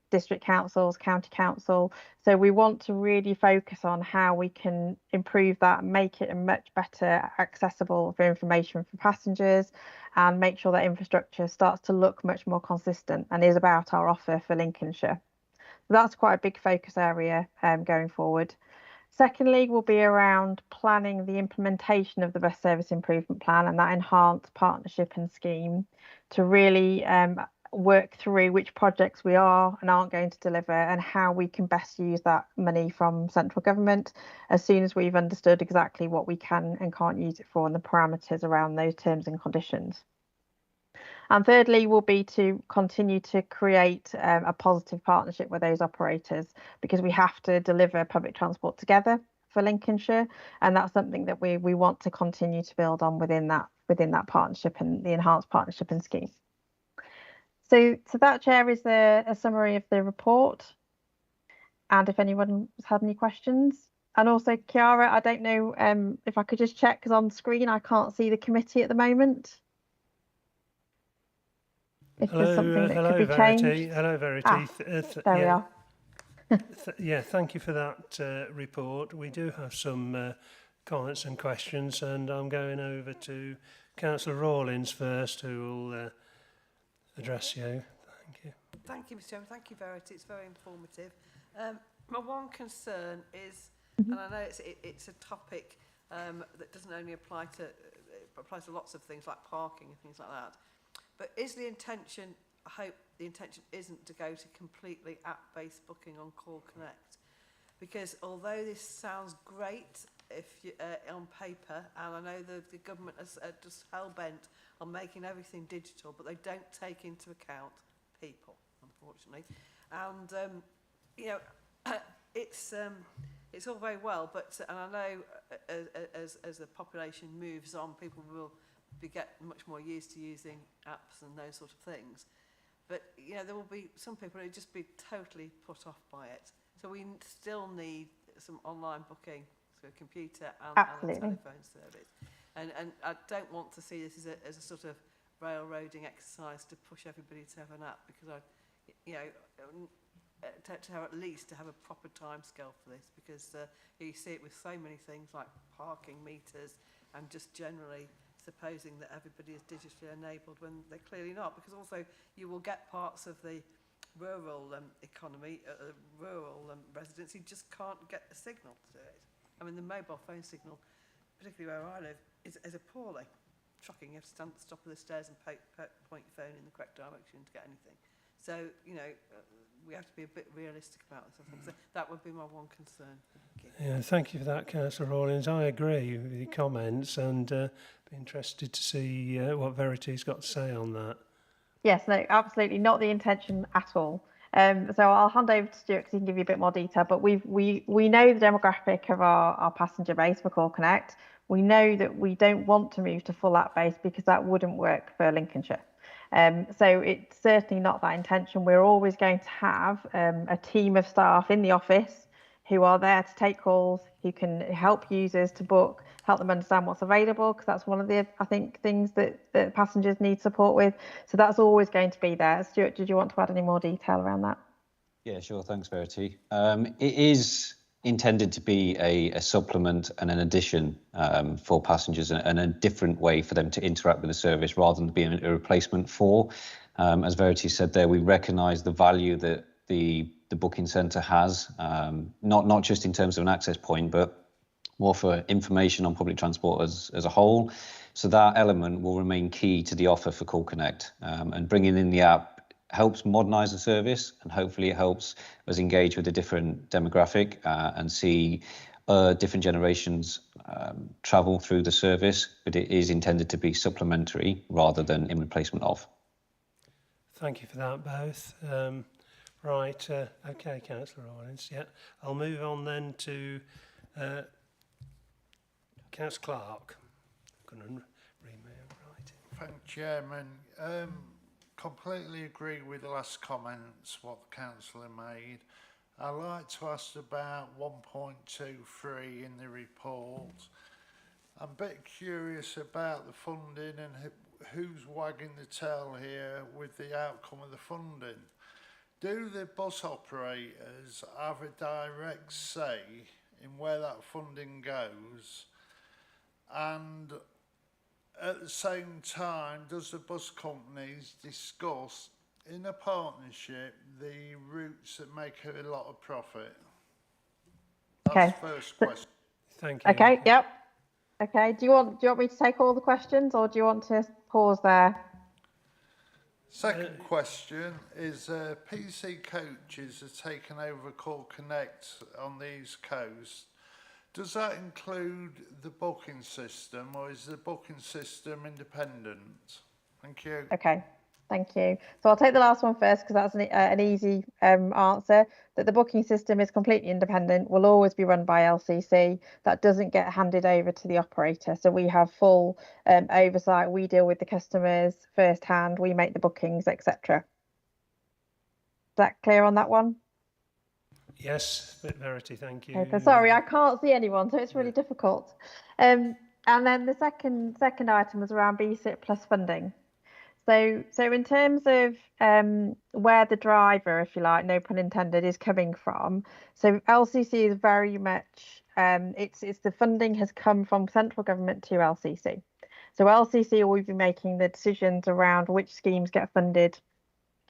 district councils, county council. So we want to really focus on how we can improve that and make it a much better accessible for information for passengers, and make sure that infrastructure starts to look much more consistent and is about our offer for Lincolnshire. So that's quite a big focus area going forward. Secondly, will be around planning the implementation of the bus service improvement plan and that enhanced partnership and scheme to really work through which projects we are and aren't going to deliver, and how we can best use that money from central government as soon as we've understood exactly what we can and can't use it for and the parameters around those terms and conditions. And thirdly will be to continue to create a positive partnership with those operators, because we have to deliver public transport together for Lincolnshire, and that's something that we want to continue to build on within that partnership and the enhanced partnership and scheme. So that, Chair, is a summary of the report, and if anyone has had any questions. And also, Chiara, I don't know if I could just check, because on screen I can't see the committee at the moment. If there's something that could be Verity. changed. Hello, Verity. There we are. Yeah, thank you for that report. We do have some comments and questions, and I'm going over to Councillor Rawlins first, who will address you. Thank you. Thank you, Mr. Chairman. Thank you, Verity. It's very informative. My one concern is, and I know it's a topic that doesn't only apply to, it applies to lots of things like parking and things like that, but is the intention, I hope the intention isn't to go to completely app-based booking on Core Connect, because although this sounds great if you, on paper, and I know the government is just hell-bent on making everything digital, but they don't take into account people, unfortunately. And you know, it's all very well, but and I know as the population moves on, people will get much more used to using apps and those sort of things. But you know, there will be some people who just be totally put off by it. So we still need some online booking through a computer and a telephone service. And I don't want to see this as a sort of railroading exercise to push everybody to have an app, because you know, to have at least to have a proper timescale for this, because you see it with so many things like parking meters and just generally supposing that everybody is digitally enabled when they're clearly not, because also you will get parts of the rural economy, rural residents who just can't get the signal to do it. I mean, the mobile phone signal, particularly where I live, is appalling. Shocking. You have to stand at the top of the stairs and point your phone in the correct direction to get anything. So, you know, we have to be a bit realistic about this, I think. So that would be my one concern. Thank you. Yeah, thank you for that, Councillor Rawlins. I agree with your comments and be interested to see what Verity's got to say on that. Yes, no, absolutely not the intention at all. So I'll hand over to Stuart because he can give you a bit more detail. But we know the demographic of our passenger base for Core Connect. We know that we don't want to move to full app base because that wouldn't work for Lincolnshire. So it's certainly not that intention. We're always going to have a team of staff in the office who are there to take calls, who can help users to book, help them understand what's available, because that's one of the, I think, things that passengers need support with. So that's always going to be there. Stuart, did you want to add any more detail around that? Yeah, sure. Thanks, Verity. It is intended to be a supplement and an addition for passengers and a different way for them to interact with the service rather than being a replacement for. As Verity said there, we recognise the value that the booking centre has, not just in terms of an access point, but more for information on public transport as a whole. So that element will remain key to the offer for Call Connect, and bringing in the app helps modernise the service, and hopefully it helps us engage with a different demographic and see different generations travel through the service, but it is intended to be supplementary rather than in replacement of. Thank you for that, both. Right, okay, Councillor Rawlins. Yeah, I'll move on then to Councillor Clark. I'm going to read my writing. Thank you, Chairman. Completely agree with the last comments, what the councillor made. I'd like to ask about 1.23 in the report. I'm a bit curious about the funding and who's wagging the tail here with the outcome of the funding. Do the bus operators have a direct say in where that funding goes? And at the same time, does the bus companies discuss in a partnership the routes that make a lot of profit? That's the first question. Thank you. Okay, yep. Okay, do you want me to take all the questions or do you want to pause there? Second question is PC coaches are taken over Call Connect on the East Coast. Does that include the booking system or is the booking system independent? Thank you. Okay, thank you. So I'll take the last one first because that's an easy answer. That the booking system is completely independent, will always be run by LCC. That doesn't get handed over to the operator. So we have full oversight. We deal with the customers firsthand. We make the bookings, etc. Is that clear on that one? Yes, Verity, thank you. Okay, sorry, I can't see anyone, so it's really difficult. And then the second item was around BSIT plus funding. So in terms of where the driver, if you like, no pun intended, is coming from. So LCC is very much it's the funding has come from central government to LCC. So LCC will be making the decisions around which schemes get funded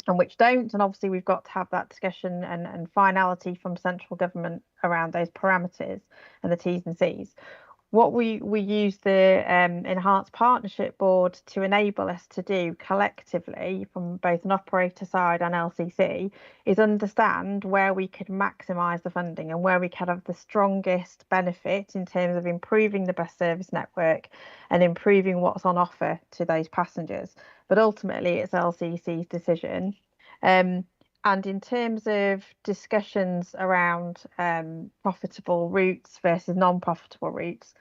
and which don't, and obviously we've got to have that discussion and finality from central government around those parameters and the T's and C's. What we use the enhanced partnership board to enable us to do collectively from both an operator side and LCC is understand where we could maximise the funding and where we can have the strongest benefit in terms of improving the bus service network and improving what's on offer to those passengers. But ultimately it's LCC's decision. And in terms of discussions around profitable routes versus non-profitable routes,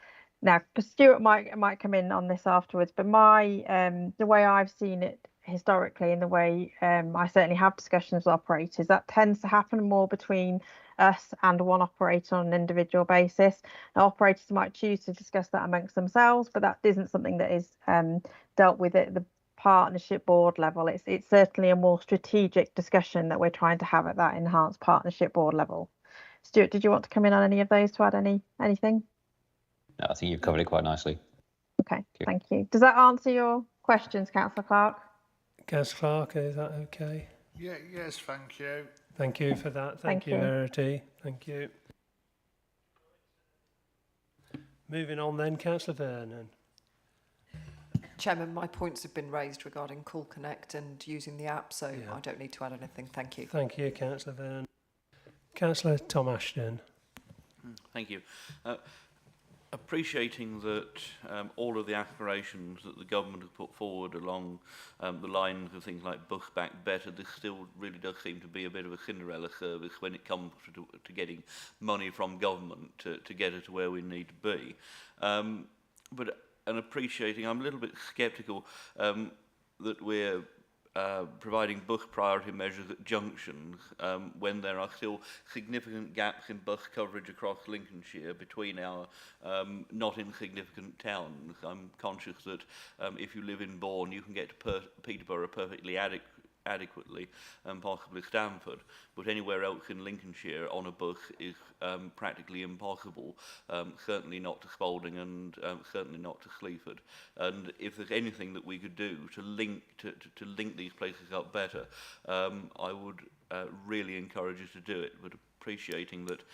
now Stuart might come in on this afterwards, but the way I've seen it historically and the way I certainly have discussions with operators, that tends to happen more between us and one operator on an individual basis. Now, operators might choose to discuss that amongst themselves, but that isn't something that is dealt with at the partnership board level. It's certainly a more strategic discussion that we're trying to have at that enhanced partnership board level. Stuart, did you want to come in on any of those to add anything? No, I think you've covered it quite nicely. Okay, thank you. Does that answer your questions, Councillor Clark? Councillor Clark, is that okay? Yeah, yes, thank you. Thank you for that. Thank you, Verity. Thank you. Moving on then, Councillor Vernon. Chairman, my points have been raised regarding Call Connect and using the app, so I don't need to add anything. Thank you. Thank you, Councillor Vernon. Councillor Tom Ashton. Thank you. Appreciating that all of the aspirations that the government has put forward along the lines of things like Bush Back Better, this still really does seem to be a bit of a Cinderella service when it comes to getting money from government to get us to where we need to be. And appreciating, I'm a little bit sceptical that we're providing bus priority measures at junctions when there are still significant gaps in bus coverage across Lincolnshire between our not insignificant towns. I'm conscious that if you live in Bourne, you can get to Peterborough perfectly adequately, and possibly Stamford, but anywhere else in Lincolnshire on a bus is practically impossible, certainly not to Spalding and certainly not to Sleaford. And if there's anything that we could do to link these places up better, I would really encourage you to do it, but appreciating that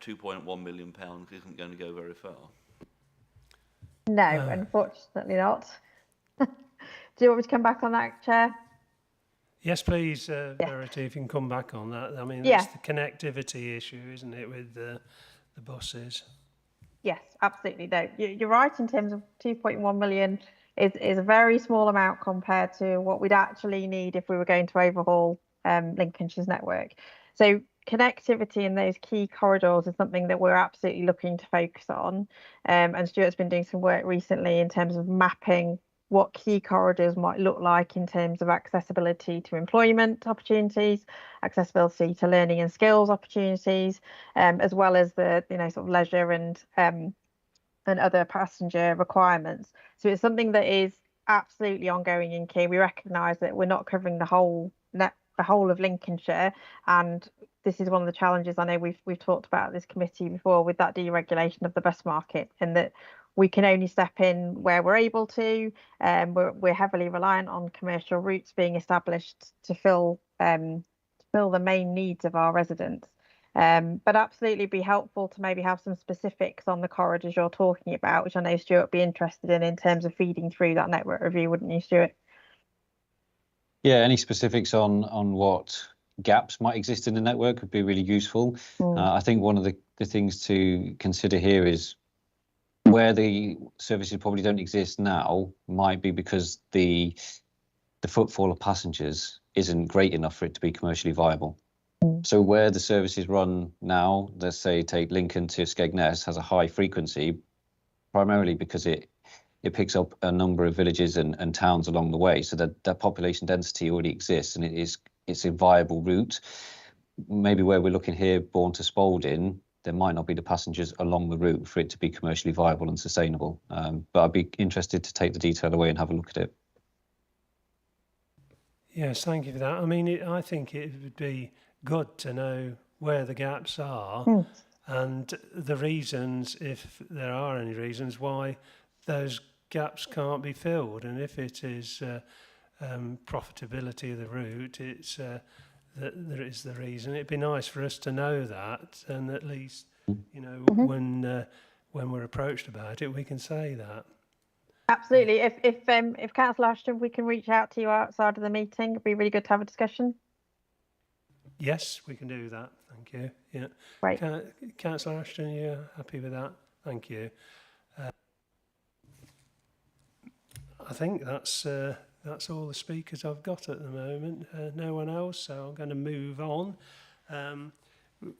£2.1 million isn't going to go very far. No, unfortunately not. Do you want me to come back on that, Chair? Yes, please, Verity, if you can come back on that. I mean, Yeah. it's the connectivity issue, isn't it, with the buses? Yes, absolutely. No, you're right in terms of 2.1 million is a very small amount compared to what we'd actually need if we were going to overhaul Lincolnshire's network. So connectivity in those key corridors is something that we're absolutely looking to focus on. And Stuart's been doing some work recently in terms of mapping what key corridors might look like in terms of accessibility to employment opportunities, accessibility to learning and skills opportunities, as well as the sort of leisure and other passenger requirements. So it's something that is absolutely ongoing in key. We recognise that we're not covering the whole of Lincolnshire, and this is one of the challenges I know we've talked about at this committee before with that deregulation of the bus market, and that we can only step in where we're able to. We're heavily reliant on commercial routes being established to fill the main needs of our residents. But absolutely be helpful to maybe have some specifics on the corridors you're talking about, which I know Stuart would be interested in terms of feeding through that network review, wouldn't you, Stuart? Yeah, any specifics on what gaps might exist in the network would be really useful. I think one of the things to consider here is where the services probably don't exist now might be because the footfall of passengers isn't great enough for it to be commercially viable. So where the services run now, let's say take Lincoln to Skegness, has a high frequency, primarily because it picks up a number of villages and towns along the way, so that population density already exists, and it's a viable route. Maybe where we're looking here, Bourne to Spalding, there might not be the passengers along the route for it to be commercially viable and sustainable. But I'd be interested to take the detail away and have a look at it. Yes, thank you for that. I mean, I think it would be good to know where the gaps are and the reasons, if there are any reasons, why those gaps can't be filled. And if it is profitability of the route, it's that is the reason. It'd be nice for us to know that, and at least, when we're approached about it, we can say that. Absolutely. If Councillor Ashton, we can reach out to you outside of the meeting, it'd be really good to have a discussion. Yes, we can do that. Thank you. Yeah. Right. Councillor Ashton, you're happy with that? Thank you. I think that's all the speakers I've got at the moment. No one else, so I'm going to move on.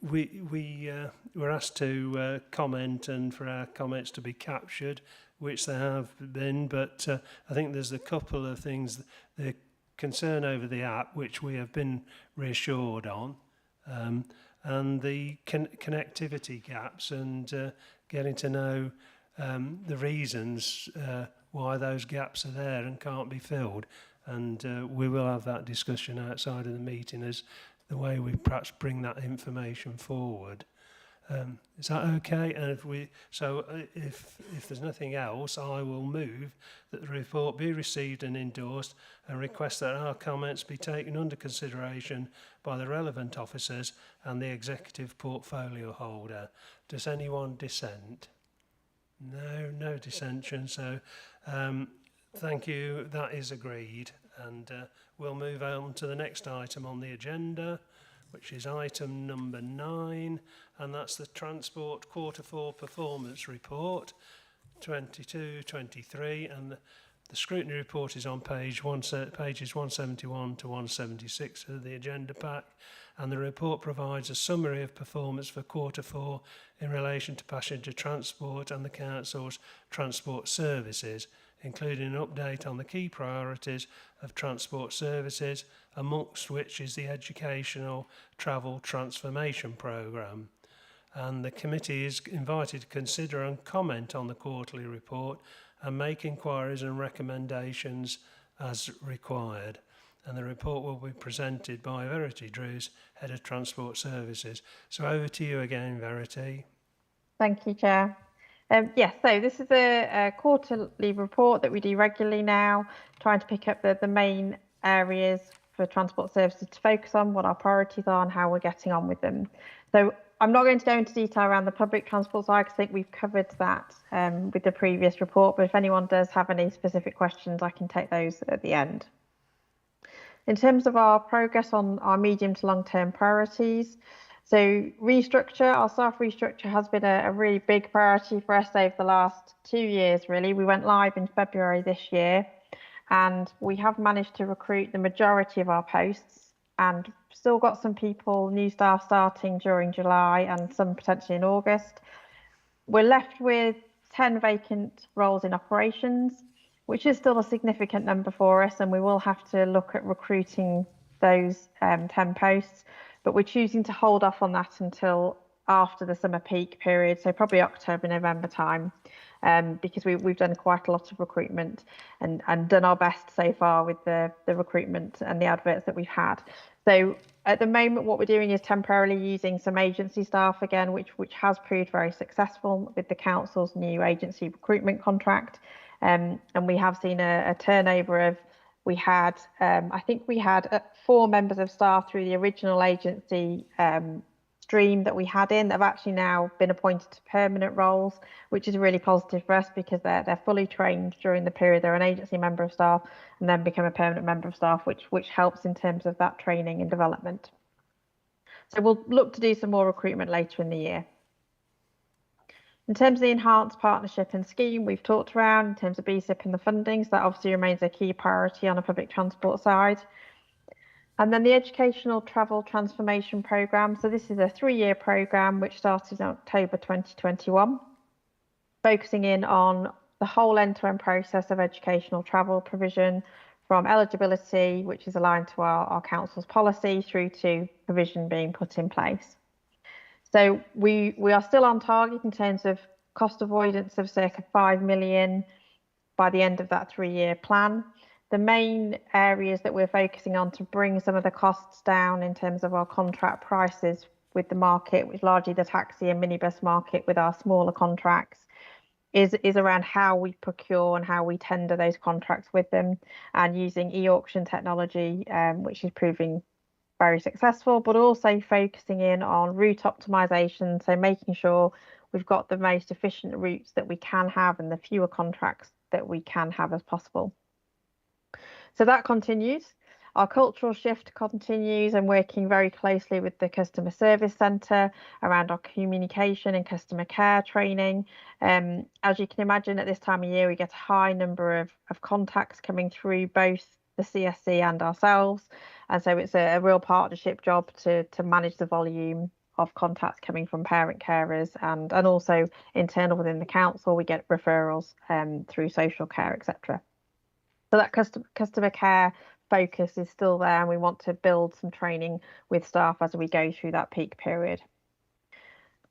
We were asked to comment and for our comments to be captured, which they have been, but I think there's a couple of things. The concern over the app, which we have been reassured on, and the connectivity gaps, and getting to know the reasons why those gaps are there and can't be filled. And we will have that discussion outside of the meeting as the way we perhaps bring that information forward. Is that okay? And if there's nothing else, I will move that the report be received and endorsed, and request that our comments be taken under consideration by the relevant officers and the executive portfolio holder. Does anyone dissent? No dissension. So thank you. That is agreed, and we'll move on to the next item on the agenda, which is item number 9, and that's the Transport Q4 Performance Report 22-23, and the scrutiny report is on pages 171 to 176 of the agenda pack, and the report provides a summary of performance for Q4 in relation to passenger transport and the Council's transport services, including an update on the key priorities of transport services, amongst which is the Educational Travel Transformation Programme. And the committee is invited to consider and comment on the quarterly report and make inquiries and recommendations as required. And the report will be presented by Verity Drews, Head of Transport Services. So over to you again, Verity. Thank you, Chair. Yes, so this is a quarterly report that we do regularly now, trying to pick up the main areas for transport services to focus on, what our priorities are and how we're getting on with them. So I'm not going to go into detail around the public transport side, because I think we've covered that with the previous report, but if anyone does have any specific questions, I can take those at the end. In terms of our progress on our medium to long-term priorities, so restructure, our staff restructure has been a really big priority for us over the last 2 years, really. We went live in February this year, and we have managed to recruit the majority of our posts, and still got some people, new staff starting during July and some potentially in August. We're left with 10 vacant roles in operations, which is still a significant number for us, and we will have to look at recruiting those 10 posts, but we're choosing to hold off on that until after the summer peak period, so probably October, November time, because we've done quite a lot of recruitment and done our best so far with the recruitment and the adverts that we've had. So at the moment, what we're doing is temporarily using some agency staff again, which has proved very successful with the council's new agency recruitment contract. And we have seen a turnover of, I think we had 4 members of staff through the original agency stream that we had in that have actually now been appointed to permanent roles, which is really positive for us because they're fully trained during the period they're an agency member of staff and then become a permanent member of staff, which helps in terms of that training and development. So we'll look to do some more recruitment later in the year. In terms of the enhanced partnership and scheme we've talked around, in terms of BSIP and the funding, so that obviously remains a key priority on a public transport side. And then the Educational Travel Transformation Programme. So this is a 3-year programme which started in October 2021, focusing in on the whole end-to-end process of educational travel provision, from eligibility, which is aligned to our council's policy, through to provision being put in place. So we are still on target in terms of cost avoidance of circa 5 million by the end of that 3-year plan. The main areas that we're focusing on to bring some of the costs down in terms of our contract prices with the market, which is largely the taxi and minibus market with our smaller contracts, is around how we procure and how we tender those contracts with them, and using e-auction technology, which is proving very successful, but also focusing in on route optimization, so making sure we've got the most efficient routes that we can have and the fewer contracts that we can have as possible. So that continues. Our cultural shift continues, and working very closely with the customer service centre around our communication and customer care training. As you can imagine, at this time of year, we get a high number of contacts coming through both the CSC and ourselves. And so it's a real partnership job to manage the volume of contacts coming from parent carers and also internal within the council. We get referrals through social care, etc. So that customer care focus is still there, and we want to build some training with staff as we go through that peak period.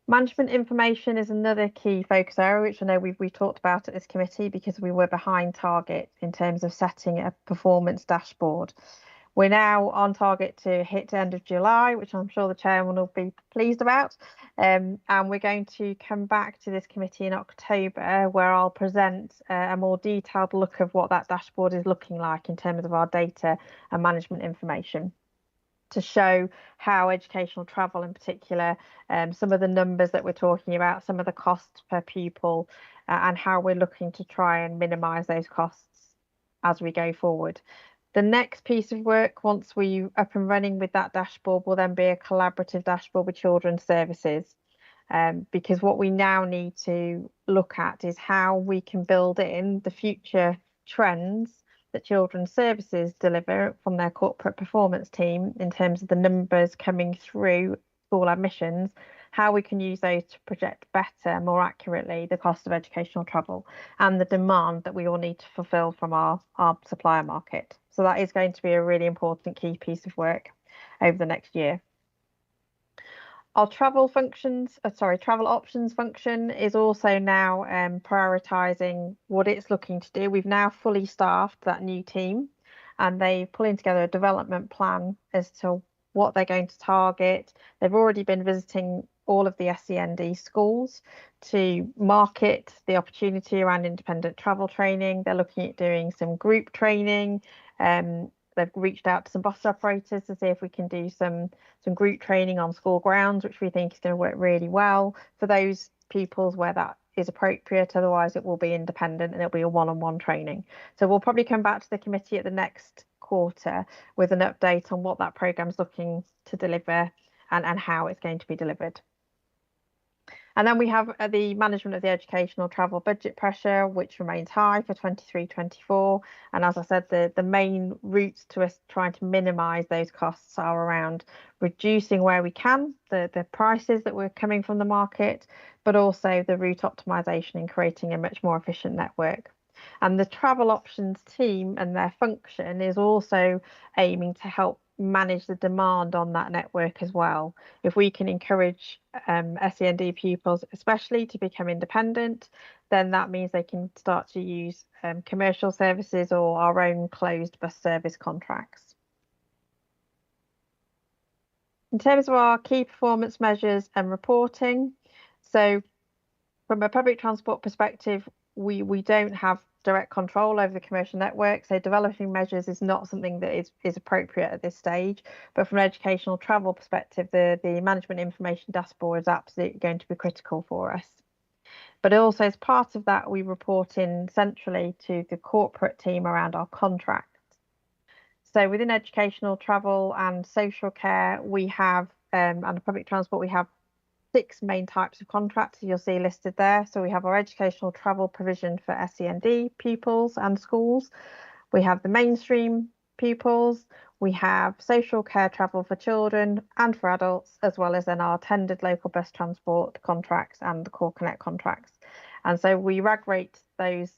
Management information is another key focus area, which I know we've talked about at this committee because we were behind target in terms of setting a performance dashboard. We're now on target to hit end of July, which I'm sure the chairman will be pleased about. And we're going to come back to this committee in October, where I'll present a more detailed look of what that dashboard is looking like in terms of our data and management information, to show how educational travel in particular, some of the numbers that we're talking about, some of the costs per pupil, and how we're looking to try and minimise those costs as we go forward. The next piece of work, once we're up and running with that dashboard, will then be a collaborative dashboard with children's services. Because what we now need to look at is how we can build in the future trends that children's services deliver from their corporate performance team in terms of the numbers coming through school admissions, how we can use those to project better, more accurately, the cost of educational travel and the demand that we all need to fulfil from our supplier market. So that is going to be a really important key piece of work over the next year. Our travel options function is also now prioritising what it's looking to do. We've now fully staffed that new team, and they're pulling together a development plan as to what they're going to target. They've already been visiting all of the SEND schools to market the opportunity around independent travel training. They're looking at doing some group training. They've reached out to some bus operators to see if we can do some group training on school grounds, which we think is going to work really well for those pupils where that is appropriate. Otherwise, it will be independent and it'll be a one-on-one training. So we'll probably come back to the committee at the next quarter with an update on what that programme is looking to deliver and how it's going to be delivered. And then we have the management of the educational travel budget pressure, which remains high for 23-24. And as I said, the main routes to us trying to minimise those costs are around reducing where we can the prices that were coming from the market, but also the route optimisation and creating a much more efficient network. And the travel options team and their function is also aiming to help manage the demand on that network as well. If we can encourage SEND pupils especially to become independent, then that means they can start to use commercial services or our own closed bus service contracts. In terms of our key performance measures and reporting, so from a public transport perspective, we don't have direct control over the commercial network, so developing measures is not something that is appropriate at this stage. But from an educational travel perspective, the management information dashboard is absolutely going to be critical for us. But also as part of that, we report in centrally to the corporate team around our contracts. So within educational travel and social care, we have, and public transport, we have 6 main types of contracts you'll see listed there. So we have our educational travel provision for SEND pupils and schools. We have the mainstream pupils. We have social care travel for children and for adults, as well as then our tendered local bus transport contracts and the Core Connect contracts. And so we rag rate those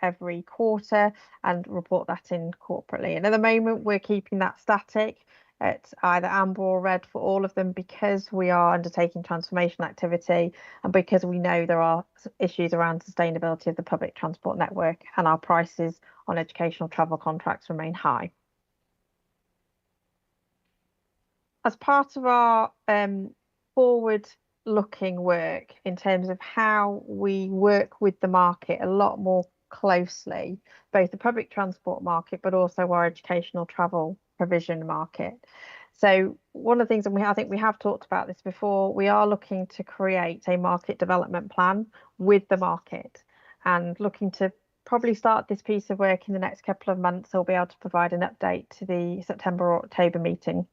every quarter and report that in corporately. And at the moment, we're keeping that static at either amber or red for all of them because we are undertaking transformation activity and because we know there are issues around sustainability of the public transport network and our prices on educational travel contracts remain high. As part of our forward-looking work in terms of how we work with the market a lot more closely, both the public transport market but also our educational travel provision market. So one of the things, and I think we have talked about this before, we are looking to create a market development plan with the market and looking to probably start this piece of work in the next couple of months. So we'll be able to provide an update to the September or October meeting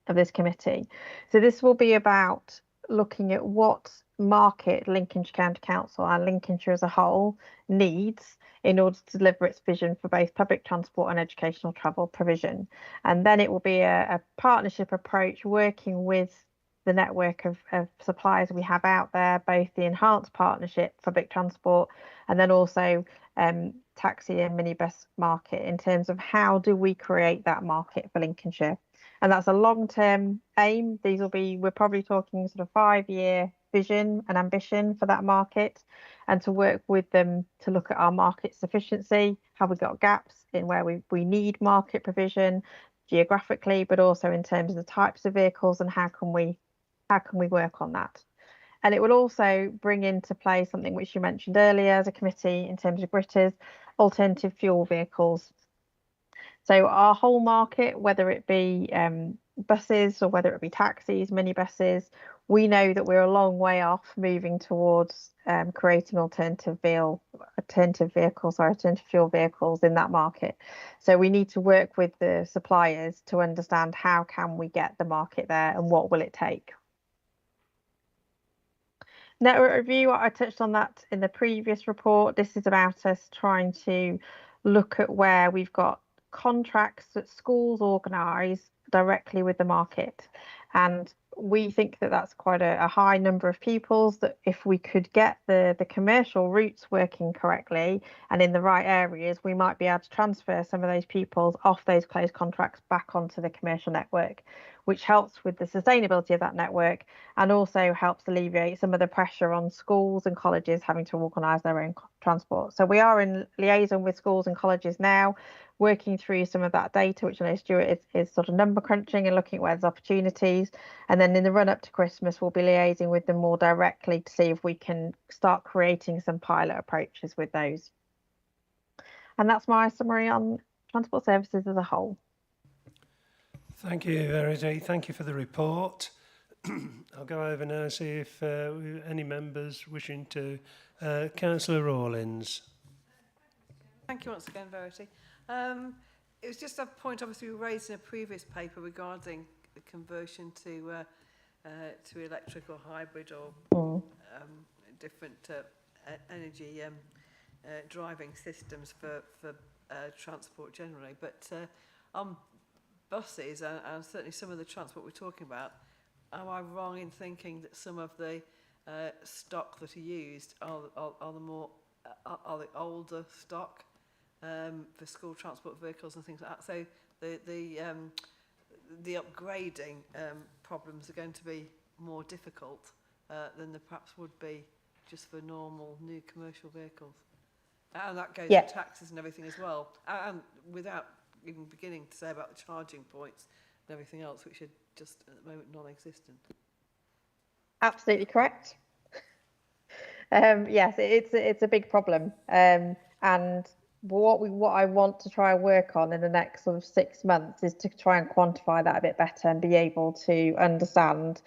of this committee. So this will be about looking at what market Lincolnshire County Council and Lincolnshire as a whole needs in order to deliver its vision for both public transport and educational travel provision. And then it will be a partnership approach working with the network of suppliers we have out there, both the enhanced partnership public transport and then also taxi and minibus market in terms of how do we create that market for Lincolnshire. And that's a long-term aim. We're probably talking sort of 5-year vision and ambition for that market, and to work with them to look at our market sufficiency, have we got gaps in where we need market provision, geographically, but also in terms of the types of vehicles and how can we work on that. And it will also bring into play something which you mentioned earlier as a committee in terms of gritters, alternative fuel vehicles. So our whole market, whether it be buses or whether it be taxis, minibuses, we know that we're a long way off moving towards creating alternative fuel vehicles in that market. So we need to work with the suppliers to understand how can we get the market there and what will it take. Network review, I touched on that in the previous report. This is about us trying to look at where we've got contracts that schools organise directly with the market. And we think that that's quite a high number of pupils, that if we could get the commercial routes working correctly and in the right areas, we might be able to transfer some of those pupils off those closed contracts back onto the commercial network, which helps with the sustainability of that network and also helps alleviate some of the pressure on schools and colleges having to organise their own transport. So we are in liaison with schools and colleges now, working through some of that data, which I know Stuart is sort of number crunching and looking at where there's opportunities. And then in the run up to Christmas, we'll be liaising with them more directly to see if we can start creating some pilot approaches with those. And that's my summary on transport services as a whole. Thank you, Verity. Thank you for the report. I'll go over now and see if any members wishing to. Councillor Rawlins. Thank you once again, Verity. It was just a point obviously we raised in a previous paper regarding the conversion to electric or hybrid or different energy driving systems for transport generally. But on buses and certainly some of the transport we're talking about, am I wrong in thinking that some of the stock that are used are the older stock for school transport vehicles and things like that? So the upgrading problems are going to be more difficult than there perhaps would be just for normal new commercial vehicles. And that goes for taxes and everything as well. And without even beginning to say about the charging points and everything else, which are just at the moment non-existent. Absolutely correct. Yes, it's a big problem. And what I want to try and work on in the next sort of 6 months is to try and quantify that a bit better and be able to understand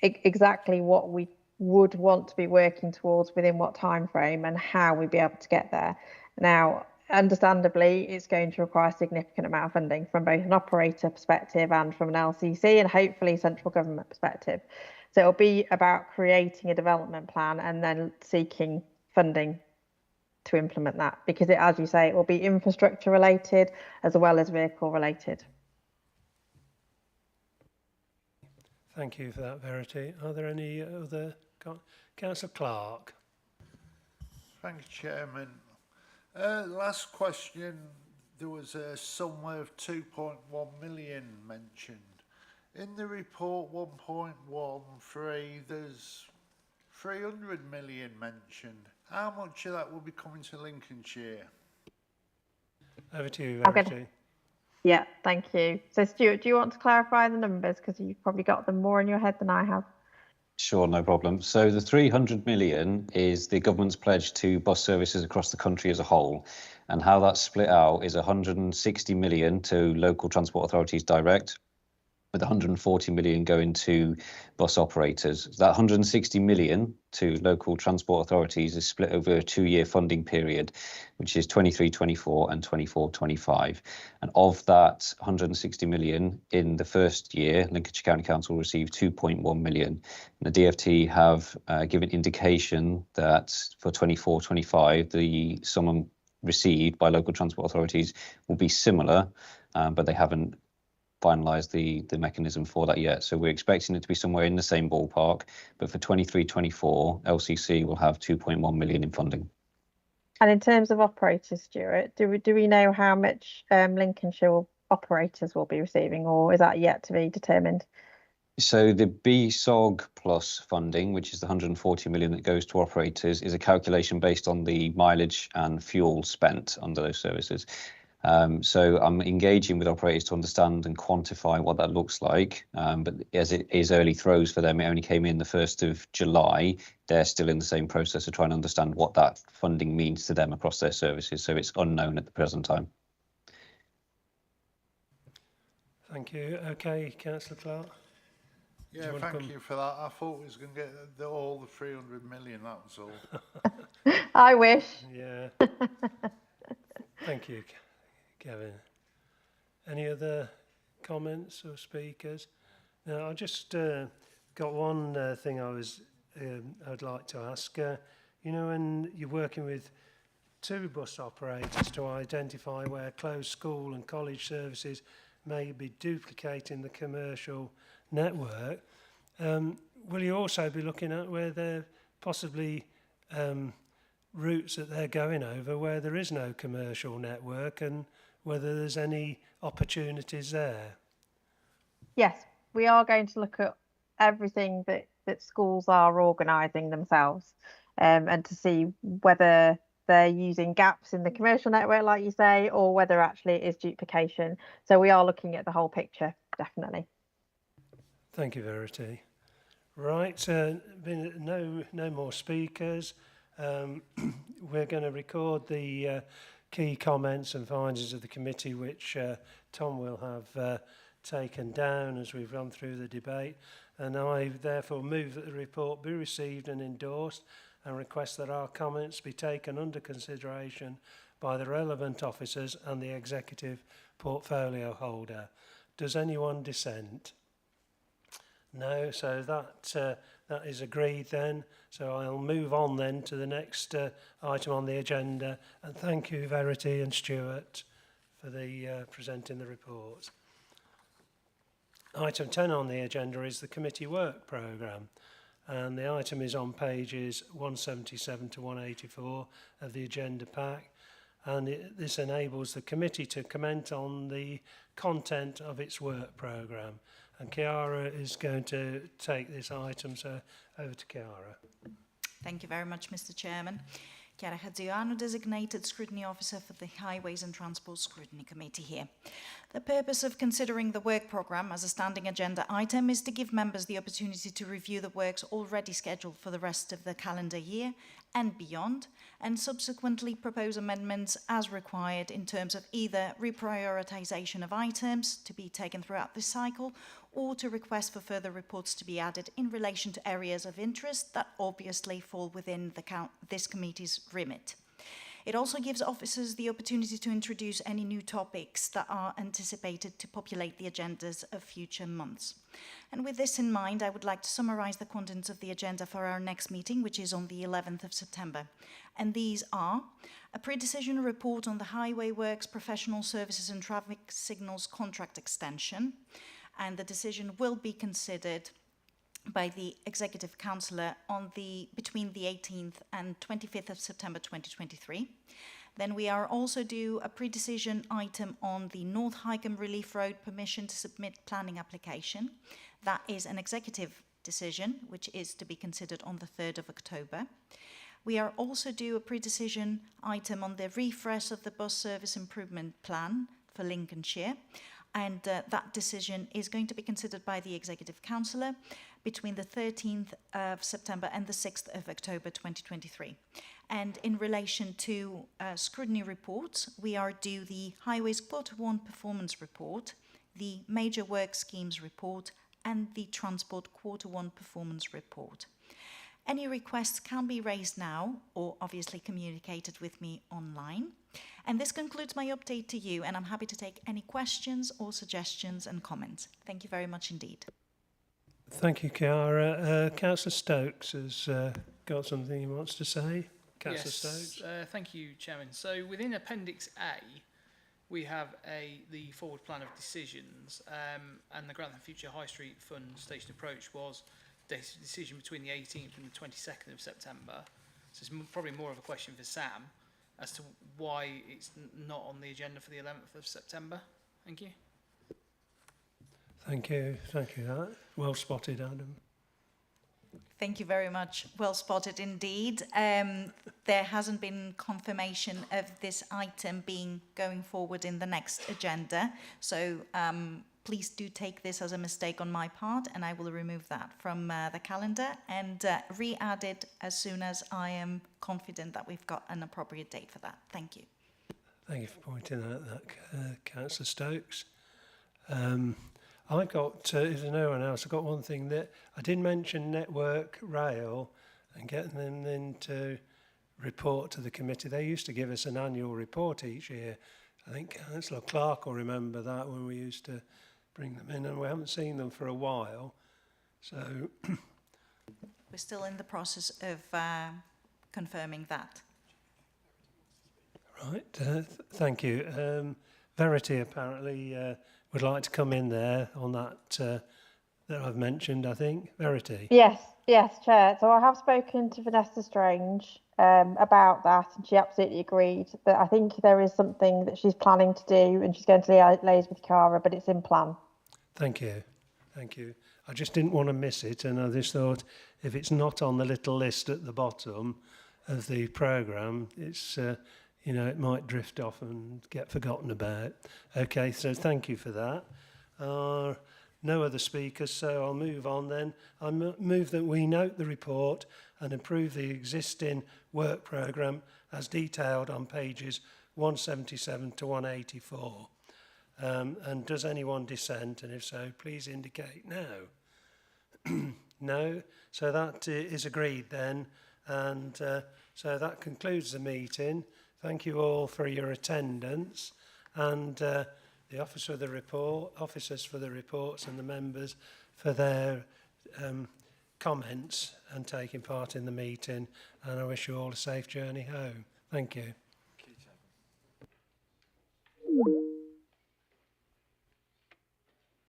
exactly what we would want to be working towards within what time frame and how we'd be able to get there. Now, understandably, it's going to require a significant amount of funding from both an operator perspective and from an LCC and hopefully central government perspective. So it'll be about creating a development plan and then seeking funding to implement that, because it, as you say, it will be infrastructure related as well as vehicle related. Thank you for that, Verity. Are there any other? Councillor Clark. Thank you, Chairman. Last question, there was a sum of 2.1 million mentioned. In the report 1.13, there's 300 million mentioned. How much of that will be coming to Lincolnshire? Over to you, Verity. Yeah, thank you. So Stuart, do you want to clarify the numbers? Because you've probably got them more in your head than I have. Sure, no problem. So the 300 million is the government's pledge to bus services across the country as a whole. And how that's split out is 160 million to local transport authorities direct, with 140 million going to bus operators. That 160 million to local transport authorities is split over a 2-year funding period, which is 23-24 and 24-25. And of that 160 million, in the first year, Lincolnshire County Council received 2.1 million. And the DfT have given indication that for 24-25, the sum received by local transport authorities will be similar, but they haven't finalise the mechanism for that yet. So we're expecting it to be somewhere in the same ballpark, but for 23-24, LCC will have 2.1 million in funding. And in terms of operators, Stuart, do we know how much Lincolnshire operators will be receiving, or is that yet to be determined? So the BSOG plus funding, which is the 140 million that goes to operators, is a calculation based on the mileage and fuel spent under those services. So I'm engaging with operators to understand and quantify what that looks like. But as it is early throws for them, it only came in the 1st of July. They're still in the same process of trying to understand what that funding means to them across their services. So it's unknown at the present time. Thank you. Okay, Councillor Clark. Yeah, thank you for that. I thought we was going to get all the 300 million, that was all. I wish. Yeah. Thank you, Kevin. Any other comments or speakers? Now, I just got one thing I'd like to ask. You know, when you're working with 2 bus operators to identify where closed school and college services may be duplicating the commercial network, will you also be looking at where there possibly routes that they're going over where there is no commercial network and whether there's any opportunities there? Yes, we are going to look at everything that schools are organising themselves, and to see whether they're using gaps in the commercial network, like you say, or whether actually it is duplication. So we are looking at the whole picture, definitely. Thank you, Verity. Right, been no more speakers. We're going to record the key comments and findings of the committee, which Tom will have taken down as we've run through the debate. And I therefore move that the report be received and endorsed and request that our comments be taken under consideration by the relevant officers and the executive portfolio holder. Does anyone dissent? No, so that is agreed then. So I'll move on then to the next item on the agenda. And thank you, Verity and Stuart, for the presenting the report. Item 10 on the agenda is the committee work programme. And the item is on pages 177 to 184 of the agenda pack. And this enables the committee to comment on the content of its work programme. And Chiara is going to take this item, so over to Chiara. Thank you very much, Mr. Chairman. Chiara Hadziano, designated Scrutiny Officer for the Highways and Transport Scrutiny Committee here. The purpose of considering the work programme as a standing agenda item is to give members the opportunity to review the works already scheduled for the rest of the calendar year and beyond, and subsequently propose amendments as required in terms of either reprioritisation of items to be taken throughout this cycle, or to request for further reports to be added in relation to areas of interest that obviously fall within this committee's remit. It also gives officers the opportunity to introduce any new topics that are anticipated to populate the agendas of future months. And with this in mind, I would like to summarise the contents of the agenda for our next meeting, which is on the 11th of September. And these are a pre-decision report on the Highway Works Professional Services and Traffic Signals contract extension, and the decision will be considered by the Executive Councillor between the 18th and 25th of September 2023. Then we are also due a pre-decision item on the North Highcombe Relief Road permission to submit planning application. That is an executive decision, which is to be considered on the 3rd of October. We are also due a pre-decision item on the refresh of the bus service improvement plan for Lincolnshire. And that decision is going to be considered by the Executive Councillor between the 13th of September and the 6th of October 2023. And in relation to scrutiny reports, we are due the Highways Q1 Performance Report, the Major Work Schemes Report, and the Transport Q1 Performance Report. Any requests can be raised now or obviously communicated with me online. And this concludes my update to you, and I'm happy to take any questions or suggestions and comments. Thank you very much indeed. Thank you, Chiara. Councillor Stokes has got something he wants to say. Councillor Stokes. Thank you, Chairman. So within Appendix A, we have the forward plan of decisions, and the Grantham Future High Street Fund station approach was the decision between the 18th and the 22nd of September. So it's probably more of a question for Sam as to why it's not on the agenda for the 11th of September. Thank you. Thank you. Thank you. Well spotted, Adam. Thank you very much. Well spotted indeed. There hasn't been confirmation of this item being going forward in the next agenda. So please do take this as a mistake on my part, and I will remove that from the calendar and re-add it as soon as I am confident that we've got an appropriate date for that. Thank you. Thank you for pointing out that, Councillor Stokes. I've got, is there no one else? I've got one thing that I did mention Network Rail and getting them in to report to the committee. They used to give us an annual report each year. I think Councillor Clark will remember that when we used to bring them in, and we haven't seen them for a while. So we're still in the process of confirming that. Right, thank you. Verity apparently would like to come in there on that that I've mentioned, I think. Verity. Yes, Chair. So I have spoken to Vanessa Strange about that, and she absolutely agreed that I think there is something that she's planning to do, and she's going to liaise with Cara, but it's in plan. Thank you. Thank you. I just didn't want to miss it, and I just thought if it's not on the little list at the bottom of the programme, it's you know, it might drift off and get forgotten about. Okay, so thank you for that. No other speakers, so I'll move on then. I move that we note the report and approve the existing work programme as detailed on pages 177 to 184. And does anyone dissent? And if so, please indicate no. No, so that is agreed then. And so that concludes the meeting. Thank you all for your attendance, and the officers for the reports, and the members for their comments and taking part in the meeting. And I wish you all a safe journey home. Thank you.